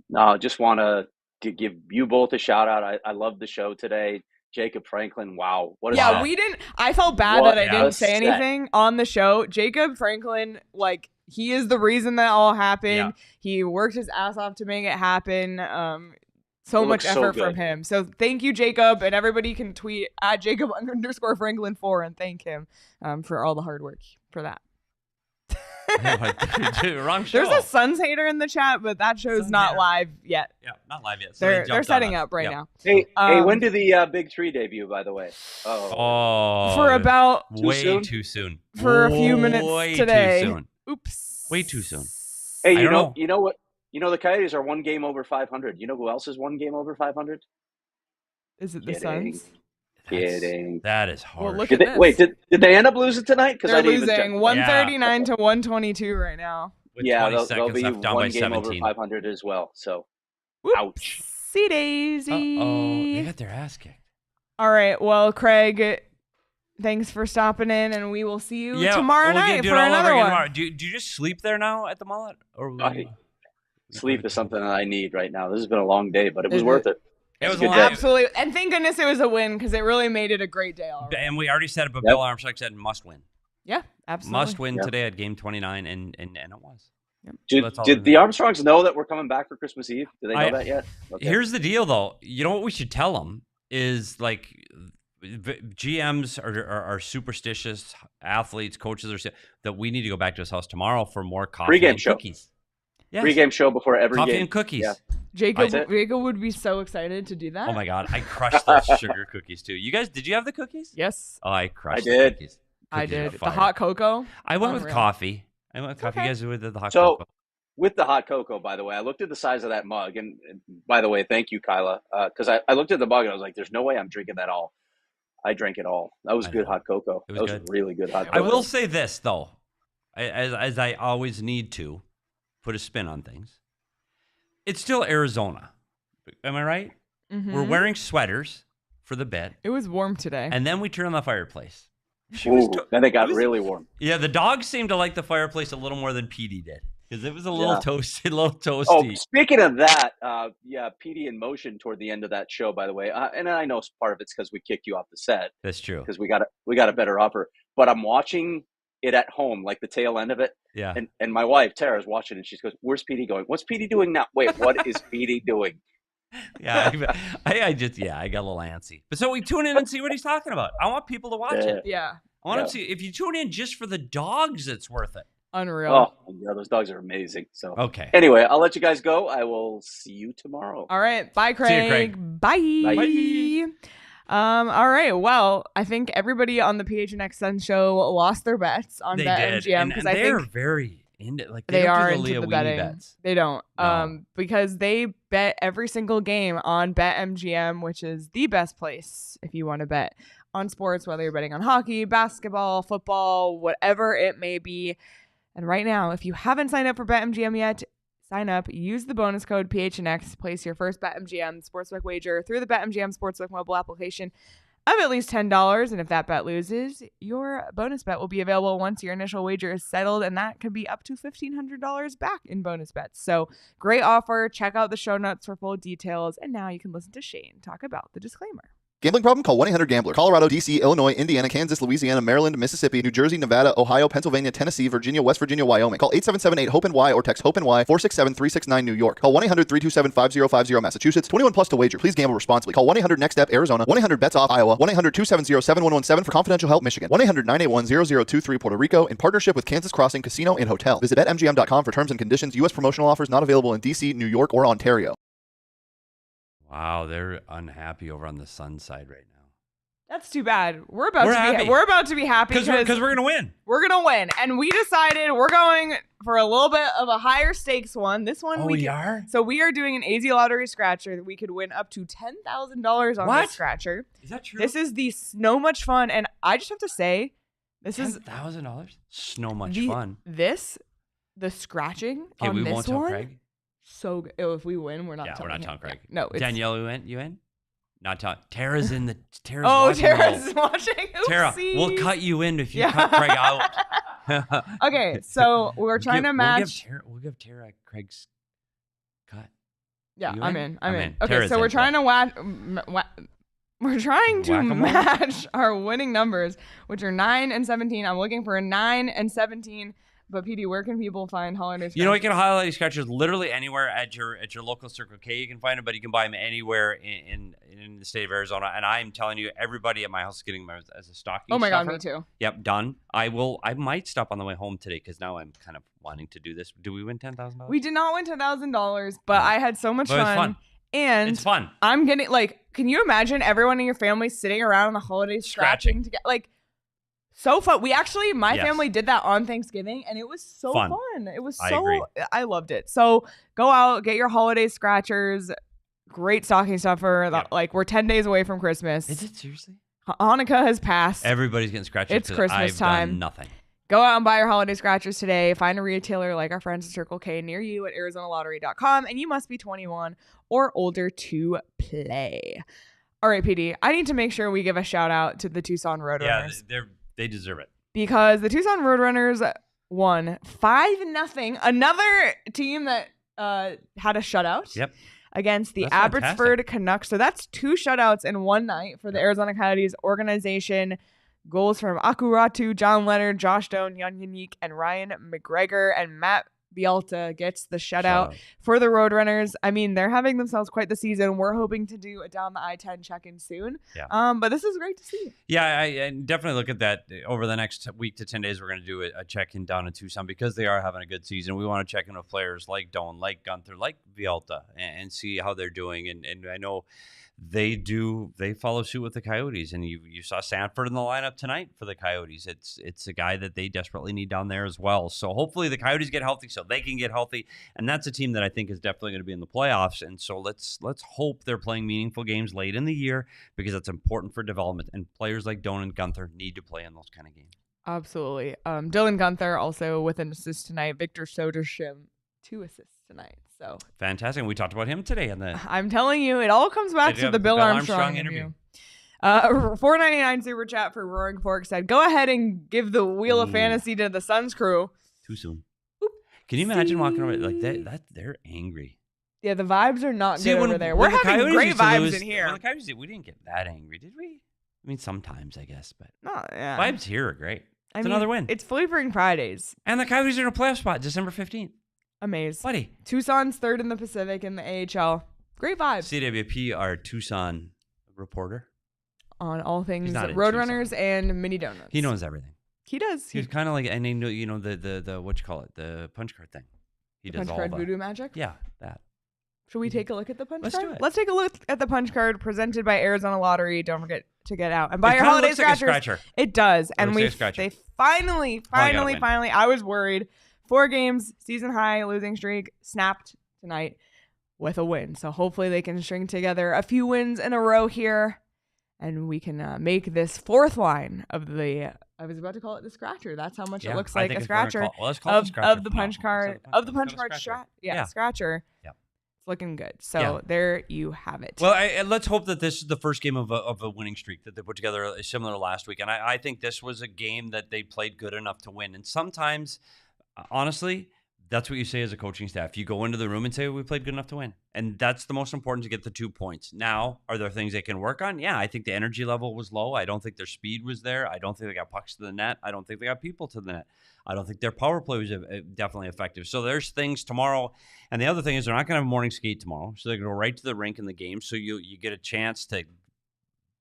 No, just want to give you both a shout out. I love the show today. Jacob Franklin, wow. What a we didn't. I felt bad that I didn't say anything on the show. Jacob Franklin, he is the reason that all happened. Yeah. He worked his ass off to make it happen. So much effort from him. So thank you, Jacob, and everybody can tweet at Jacob_Franklin4 and thank him for all the hard work for that. Wrong show. There's a Suns hater in the chat, but that show's not live yet. Yeah, not live yet. So they're setting up right now. Hey, when did the Big Three debut, by the way? For about too soon. For a few minutes today. Too soon. Oops. Way too soon. Hey, you know what? The Coyotes are one game over 500. You know who else is one game over 500? Is it the Suns? Kidding. That is hard. Well, did they end up losing tonight? They're losing 139 to 122 right now. With they'll be down one by game 17. over 500 as well. So, ouch. See daisy. They got their ass kicked. All right. Well, Craig, thanks for stopping in, and we will see you tomorrow night for another one. Tomorrow. Do you just sleep there now at the Mullet? Or sleep is something that I need right now. This has been a long day, but it was worth it. It was absolutely, and thank goodness it was a win because it really made it a great day already. And we already said it, but Bill Armstrong said must win. Yeah, Absolutely. Must win today at game 29, and it was. Yep. Did the Armstrongs know that we're coming back for Christmas Eve? Do they know that yet? Okay. Here's the deal, though. You know what we should tell them is, like, GMs are superstitious, athletes, coaches are that we need to go back to his house tomorrow for more coffee Pre-game and show. Cookies. Yes. Pre-game show before every coffee game. And cookies. Yeah. Jacob would be so excited to do that. Oh my God, I crushed those sugar cookies too. You guys, did you have the cookies? Yes. Oh, I crushed. I did. The cookies. I Cookies did. are The fire. hot cocoa. I went with Unreal. coffee. I went with coffee. Okay. You guys with the hot So, cocoa. with the hot cocoa, by the way, I looked at the size of that mug, and by the way, thank you, Kyla, because I looked at the mug and I was like, "There's no way I'm drinking that all." I drank it all. That was good hot cocoa. It was that was good. really good hot I cocoa. will say this though, as I always need to put a spin on things. It's still Arizona. Am I right? Mm-hmm. We're wearing sweaters for the bet, It was warm today. and then we turn on the fireplace. Then it got really warm. Yeah, the dogs seemed to like the fireplace a little more than Petey did because it was a little toasty, Oh, toasty. speaking of that, Petey in motion toward the end of that show, by the way, and I know part of it's because we kicked you off the set That's true. because we got a better offer. But I'm watching it at home, like the tail end of it, Yeah. and my wife Tara's watching, and she goes, "Where's Petey going? What's Petey doing now? Wait, what is Petey doing?" Yeah, I got a little antsy. But so we tune in and see what he's talking about. I want people to watch it. Yeah. I want to see if you tune in just for the dogs, it's worth it. Unreal. Oh, yeah, those dogs are amazing. So Okay. anyway, I'll let you guys go. I will see you tomorrow. All right. Bye, Craig. See you, Craig. Bye. All right. Well, I think everybody on the PHNX Sun show lost their bets on They did. BetMGM And because I they're think very into like they don't are do into Leah the Weenie betting. bets. They don't. No. Because they bet every single game on BetMGM, which is the best place if you want to bet on sports, whether you're betting on hockey, basketball, football, whatever it may be. And right now, if you haven't signed up for BetMGM yet, sign up, use the bonus code PHNX, place your first BetMGM sportsbook wager through the BetMGM sportsbook mobile application of at least $10. And if that bet loses, your bonus bet will be available once your initial wager is settled, and that could be up to $1,500 back in bonus bets. So great offer. Check out the show notes for full details. And now you can listen to Shane talk about the disclaimer. Gambling problem? Call 1-800-GAMBLER. Colorado, D.C., Illinois, Indiana, Kansas, Louisiana, Maryland, Mississippi, New Jersey, Nevada, Ohio, Pennsylvania, Tennessee, Virginia, West Virginia, Wyoming. Call 877-8-HOPE-NY or text HOPE-NY 467-369 New York. Call 1-800-327-5050 Massachusetts. 21 plus to wager. Please gamble responsibly. Call 1-800-NEXT-STEP Arizona. 1-800-BETS-OFF Iowa. 1-800-270-7117 for confidential help Michigan. 1-800-981-0023 Puerto Rico in partnership with Kansas Crossing Casino and Hotel. Visit BetMGM.com for terms and conditions. U.S. promotional offers not available in D.C., New York, or Ontario. Wow, they're unhappy over on the Sun side right now. That's too bad. We're about to be happy Because we're gonna win. We're gonna win, and we decided we're going for a little bit of a higher stakes one. This one we are. So we are doing an AZ Lottery Scratcher that we could win up to $10,000 on What? this scratcher. Is that true? This is the Snow Much Fun, and I just have to say, this is $10,000. So much fun. The scratching Okay, on we this won't tell one. Craig. So good. Oh, if we win, we're not. Yeah, telling we're not him. telling Craig. Yeah. No, it's, Danielle, you in? Not telling. Tara's in the. Tara's oh, watching Tara's watching. Tara, Oopsie. we'll cut you in if you cut Craig out. Okay, so we're trying to match. We'll give Tara Craig's cut. Yeah, You I'm in? in. I'm in. Okay, Tara's so in, we're trying to we're trying to Whack-a-mole? match our winning numbers, which are 9 and 17. I'm looking for a 9 and 17. But PD, where can people find holiday? You know, you can highlight scratchers literally anywhere at your local Circle K. You can find them, but you can buy them anywhere in the state of Arizona. And I'm telling you, everybody at my house is getting them as a stocking. Oh my God, stuffer. me too. Yep, done. I might stop on the way home today because now I'm kind of wanting to do this. Do we win $10,000? We did not win $10,000, but I had so much But it's fun. fun. And It's fun. I'm getting can you imagine everyone in your family sitting around on the holidays scratching together? So fun. We actually, my Yes. family did that on Thanksgiving, and it was so Fun. It was I agree. I loved it. So go out, get your holiday scratchers. Great stocking stuffer. Yep. We're 10 days away from Christmas. Is it seriously? Hanukkah has passed. Everybody's getting scratches. It's 'cause Christmas I've time. Done nothing. Go out and buy your holiday scratchers today. Find a retailer like our friends at Circle K near you at ArizonaLottery.com, and you must be 21 or older to play. All right, PD, I need to make sure we give a shout out to the Tucson Roadrunners. Yeah, they deserve it. Because the Tucson Roadrunners won 5-0. Another team that had a shutout. Yep. Against the That's Abbotsford Canucks. So that's 2 shutouts in one night for the Arizona Coyotes organization. Goals from Akuratu, John Leonard, Josh Doan, Yan Yannick, and Ryan McGregor. And Matt Bialta gets the shutout for the Roadrunners. I mean, they're having themselves quite the season. We're hoping to do a down the I-10 check-in soon. Yeah. But this is great to see. Yeah, I definitely look at that. Over the next week to 10 days, we're going to do a check-in down in Tucson because they are having a good season. We want to check in with players like Doan, like Gunther, like Bialta, and see how they're doing. And I know they follow suit with the Coyotes, and you saw Sanford in the lineup tonight for the Coyotes. It's a guy that they desperately need down there as well. So hopefully the Coyotes get healthy so they can get healthy, and that's a team that I think is definitely going to be in the playoffs. And so let's hope they're playing meaningful games late in the year because that's important for development, and players like Doan and Gunther need to play in those kind of games. Absolutely. Dylan Gunther also with an assist tonight. Victor Soderstrom 2 assists tonight. So fantastic. We talked about him today I'm telling you, it all comes back to the Bill Armstrong interview. $4.99 super chat for Roaring Fork said, "Go ahead and give the Wheel of Fantasy to the Suns crew." Too soon. Oop. Can you imagine walking over like that? They're angry. Yeah, the vibes are not good over there. We're having great vibes in here. When the Coyotes, we didn't get that angry, did we? I mean, sometimes I guess, but yeah. Vibes here are great. It's another win. It's Flavoring Fridays, and the Coyotes are in a playoff spot December 15th. Amazing. Buddy. Tucson's third in the Pacific in the AHL. Great vibes. CWP, our Tucson reporter. On all things Roadrunners and Mini Donuts. He knows everything. He does. He's kind of like, and you know the what you call it, the punch card thing. He does all that. Punch card voodoo magic? Yeah, that. Should we take a look at the punch card? Let's do it. Let's take a look at the punch card presented by Arizona Lottery. Don't forget to get out and buy your holiday scratchers. Like a scratcher. It does. And they finally, win. I was worried. 4 games, season high losing streak, snapped tonight with a win. So hopefully they can string together a few wins in a row here, and we can make this 4th line of the. I was about to call it the scratcher. That's how much it looks like a scratcher of the punch card strat. Yeah, scratcher. Yeah. It's looking good. So there you have it. Well, let's hope that this is the first game of a winning streak that they put together, similar to last week. And I think this was a game that they played good enough to win. And sometimes, honestly, that's what you say as a coaching staff. You go into the room and say, we played good enough to win. And that's the most important, to get the 2 points. Now, are there things they can work on? Yeah, I think the energy level was low. I don't think their speed was there. I don't think they got pucks to the net. I don't think they got people to the net. I don't think their power play was definitely effective. So there's things tomorrow. And the other thing is they're not going to have a morning skate tomorrow. So they're going to go right to the rink in the game. So you get a chance to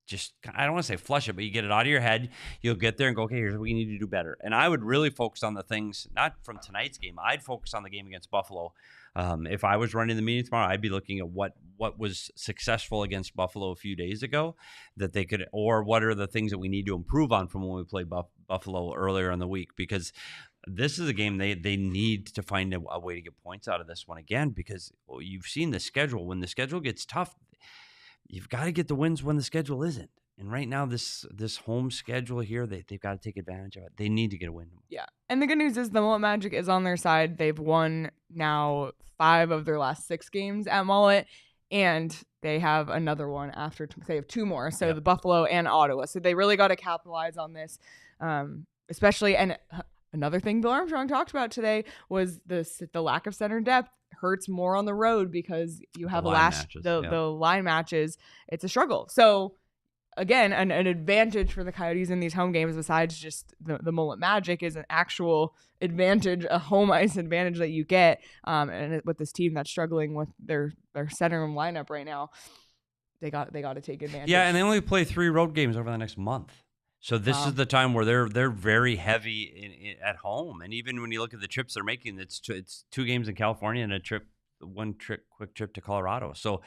just, I don't want to say flush it, but you get it out of your head. You'll get there and go, okay, here's what we need to do better. And I would really focus on the things, not from tonight's game. I'd focus on the game against Buffalo. If I was running the meeting tomorrow, I'd be looking at what was successful against Buffalo a few days ago that they could, or what are the things that we need to improve on from when we played Buffalo earlier in the week, because this is a game they need to find a way to get points out of this one again, because you've seen the schedule. When the schedule gets tough, you've got to get the wins when the schedule isn't. And right now, this home schedule here, they've got to take advantage of it. They need to get a win. Yeah. And the good news is the Mullett Magic is on their side. They've won now 5 of their last 6 games at Mullett, and they have another one after. They have 2 more. So the Buffalo and Ottawa. So they really got to capitalize on this, especially. And another thing Bill Armstrong talked about today was the lack of center depth hurts more on the road because you have the line matches. It's a struggle. So again, an advantage for the Coyotes in these home games, besides just the Mullett Magic, is an actual advantage, a home ice advantage that you get. And with this team that's struggling with their center lineup right now, they got to take advantage. Yeah, and they only play 3 road games over the next month. So this is the time where they're very heavy at home. And even when you look at the trips they're making, it's 2 games in California and one quick trip to Colorado. So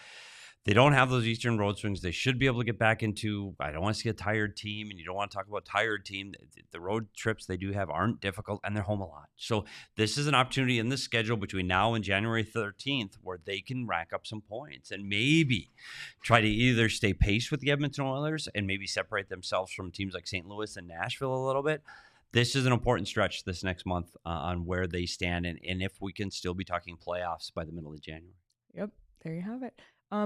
they don't have those Eastern road swings. They should be able to get back into, I don't want to see a tired team, and you don't want to talk about tired team. The road trips they do have aren't difficult, and they're home a lot. So this is an opportunity in the schedule between now and January 13th where they can rack up some points and maybe try to either stay pace with the Edmonton Oilers and maybe separate themselves from teams like St. Louis and Nashville a little bit. This is an important stretch this next month on where they stand, and if we can still be talking playoffs by the middle of January. Yep, there you have it.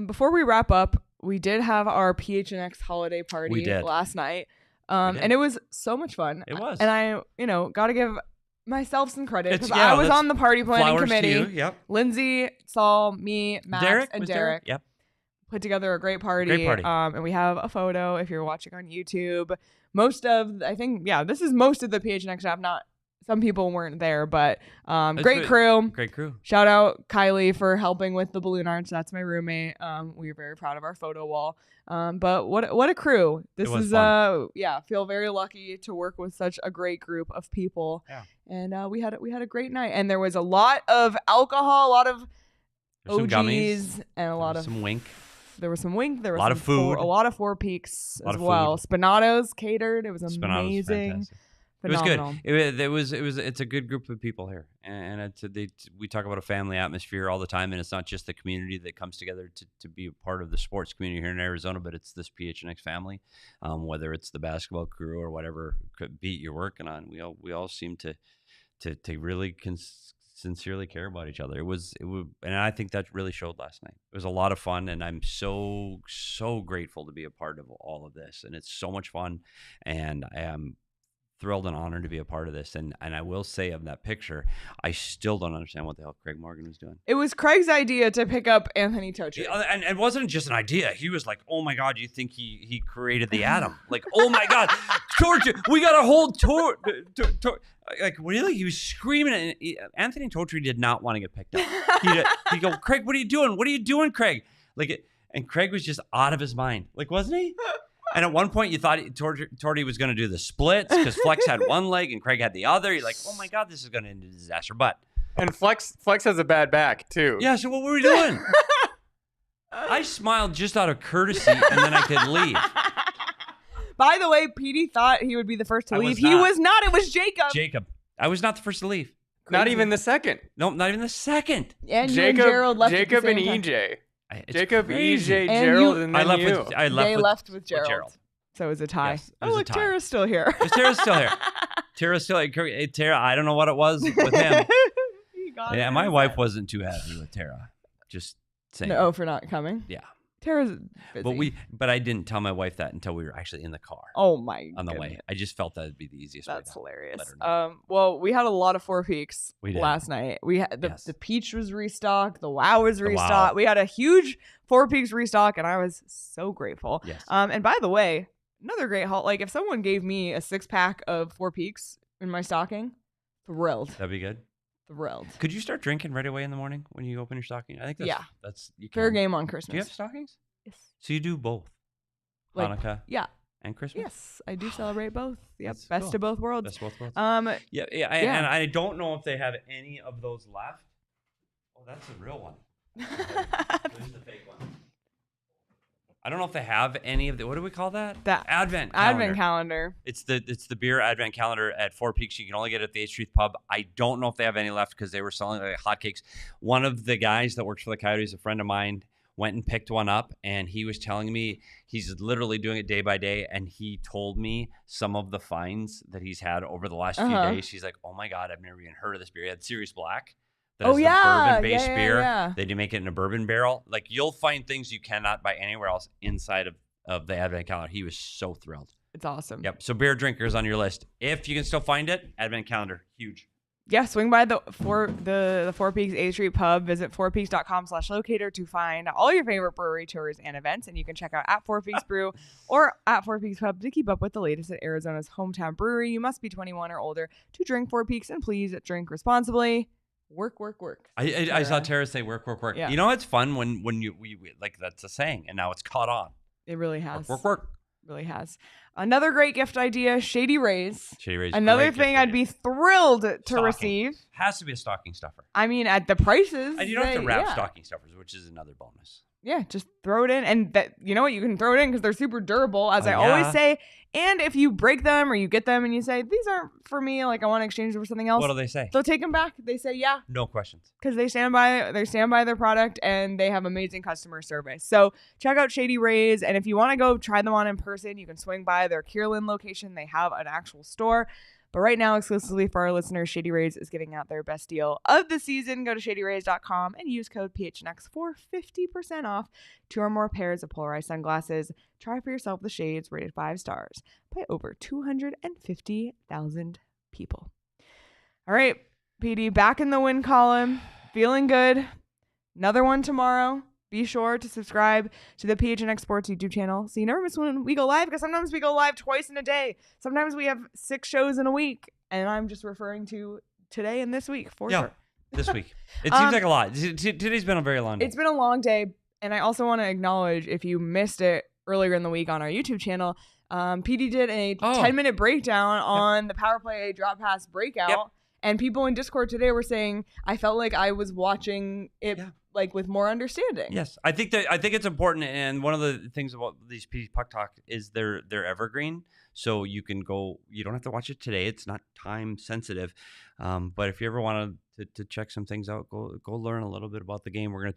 Before we wrap up, we did have our PHNX holiday party last night. And it was so much fun. It was. And I, got to give myself some credit because I was on the party planning committee. Yep. Lindsay, Saul, me, Max, and Derek. Yep. put together a great party. Great party. And we have a photo if you're watching on YouTube. This is most of the PHNX staff. Not some people weren't there, but great crew. Great crew. Shout out Kylie for helping with the balloon arch. That's my roommate. We were very proud of our photo wall. But what a crew. This is fun. Feel very lucky to work with such a great group of people. Yeah. And we had a great night. And there was a lot of alcohol, a lot of OGs, gummies, and a lot of some wink. There was some wink. There was a lot of food. A lot of Four Peaks as well. Spinato's catered. It was Spinato's amazing. Phenomenal. It was good. It's a good group of people here, and we talk about a family atmosphere all the time, and it's not just the community that comes together to be a part of the sports community here in Arizona, but it's this PHNX family, whether it's the basketball crew or whatever beat you're working on. We all seem to really sincerely care about each other. It was, and I think that really showed last night. It was a lot of fun, and I'm so grateful to be a part of all of this, and it's so much fun, and I am thrilled and honored to be a part of this. And I will say, of that picture, I still don't understand what the hell Craig Morgan was doing. It was Craig's idea to pick up Anthony Totri. And it wasn't just an idea. He was like, oh my God, you think he created the atom? Like, oh my God, Totri, we got to hold like, really? He was screaming. And Anthony Totri did not want to get picked up. He'd go, Craig, what are you doing? What are you doing, Craig? And Craig was just out of his mind. Like, wasn't he? And at one point, you thought Torty was going to do the splits because Flex had one leg and Craig had the other. You're like, oh my God, this is going to end in a disaster. But Flex has a bad back too. Yeah. So what were we doing? I smiled just out of courtesy, and then I could leave. By the way, Petey thought he would be the first to leave. He was not. It was Jacob. I was not the first to leave. Crazy. Not even the second. No, not even the second. And Jacob, Gerald left. Jacob and EJ. Jacob, EJ, Gerald, and then they left with Gerald. So it was a tie. Yes, look, Tara's still here. Tara's still here. Tara, I don't know what it was with him. Yeah, my wife wasn't too happy with Tara. Just saying. No, for not coming? Yeah. Tara's busy. But I didn't tell my wife that until we were actually in the car. Oh my! On the way, I just felt that'd be the easiest. That's way hilarious. Well, we had a lot of Four Peaks last night. We had the Peach was restocked, the Wow was restocked. Wow. We had a huge Four Peaks restock, and I was so grateful. Yes. And by the way, another great haul. Like if someone gave me a 6-pack of Four Peaks in my stocking, thrilled. That'd be good. Thrilled. Could you start drinking right away in the morning when you open your stocking? I think that's you can. Fair game on Christmas. Do you have stockings? Yes. So you do both, Hanukkah, and Christmas. Yes, I do celebrate both. Yep, best of both worlds. Best of both worlds. And I don't know if they have any of those left. Oh, that's the real one. There's the fake one. I don't know if they have any of the. What do we call that? The Advent calendar. It's the beer Advent calendar at Four Peaks. You can only get it at the 8th Street Pub. I don't know if they have any left because they were selling like hotcakes. One of the guys that works for the Coyotes, a friend of mine, went and picked one up, and he was telling me he's literally doing it day by day, and he told me some of the finds that he's had over the last few days. He's like, oh my God, I've never even heard of this beer. He had Sirius Black. That is the bourbon-based beer. Yeah. They do make it in a bourbon barrel. Like, you'll find things you cannot buy anywhere else inside of the Advent calendar. He was so thrilled. It's awesome. Yep. So beer drinkers on your list. If you can still find it, Advent calendar, huge. Yeah, swing by the Four Peaks 8th Street Pub. Visit fourpeaks.com/locator to find all your favorite brewery tours and events. And you can check out at Four Peaks Brew or at Four Peaks Pub to keep up with the latest at Arizona's hometown brewery. You must be 21 or older to drink Four Peaks, and please drink responsibly. Work. I saw Tara say work. Yeah. You know, it's fun when we like, that's a saying, and now it's caught on. It really has. Work. Really has. Another great gift idea, Shady Rays. Another thing I'd be thrilled to receive. Has to be a stocking stuffer. I mean, at the prices. And you don't have to wrap stocking stuffers, which is another bonus. Yeah, just throw it in. And that, you know what? You can throw it in because they're super durable, as I always say. And if you break them or you get them and you say, these aren't for me, like I want to exchange them for something else. What do they say? They'll take them back. They say, yeah. No questions. Because they stand by their product, and they have amazing customer service. So check out Shady Rays. And if you want to go try them on in person, you can swing by their Kierland location. They have an actual store. But right now, exclusively for our listeners, Shady Rays is giving out their best deal of the season. Go to shadyrays.com and use code PHNX for 50% off 2 or more pairs of polarized sunglasses. Try for yourself the shades rated 5 stars by over 250,000 people. All right, PD, back in the win column. Feeling good. Another one tomorrow. be sure to subscribe to the PHNX Sports YouTube channel so you never miss when we go live, because sometimes we go live twice in a day. Sometimes we have 6 shows in a week, and I'm just referring to today and this week for sure. This week. It seems like a lot. Today's been a very long day. It's been a long day, and I also want to acknowledge, if you missed it earlier in the week on our YouTube channel, PD did a 10-minute breakdown on the power play drop pass breakout, and people in Discord today were saying, I felt like I was watching it like with more understanding. Yes, I think it's important, and one of the things about these PD Puck Talk is they're evergreen, so you can go. You don't have to watch it today; it's not time sensitive. But if you ever want to check some things out, go learn a little bit about the game. We're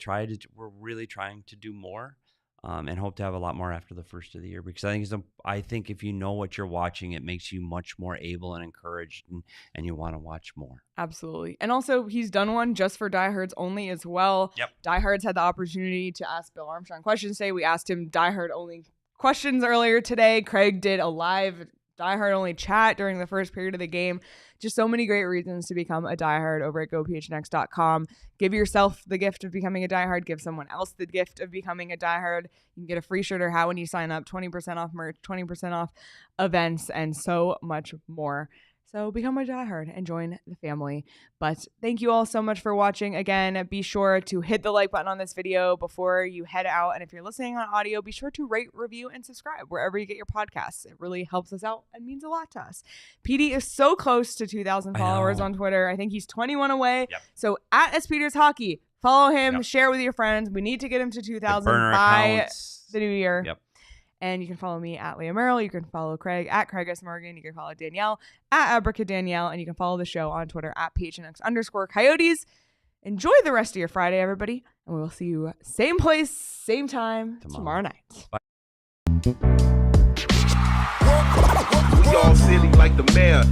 really trying to do more. And hope to have a lot more after the first of the year, because I think if you know what you're watching, it makes you much more able and encouraged, and you want to watch more. Absolutely. And also, he's done one just for diehards only as well. Yep. Diehards had the opportunity to ask Bill Armstrong questions today. We asked him diehard only questions earlier today. Craig did a live diehard only chat during the first period of the game. Just so many great reasons to become a diehard over at gophnx.com. Give yourself the gift of becoming a diehard. Give someone else the gift of becoming a diehard. You can get a free shirt or hat when you sign up, 20% off merch, 20% off events, and so much more. So become a diehard and join the family. But thank you all so much for watching. Again, be sure to hit the like button on this video before you head out. And if you're listening on audio, be sure to rate, review, and subscribe wherever you get your podcasts. It really helps us out and means a lot to us. PD is so close to 2,000 followers on Twitter. I think he's 21 away. Yep. So at SPeters Hockey, follow him, share with your friends. We need to get him to 2,000 by the new year. Yep. And you can follow me at Leah Merrill. You can follow Craig at Craig S. Morgan. You can follow Danielle at Abrica Danielle. And you can follow the show on Twitter at PHNX_Coyotes. Enjoy the rest of your Friday, everybody. And we will see you same place, same time tomorrow night. Bye. We all silly like the mayor.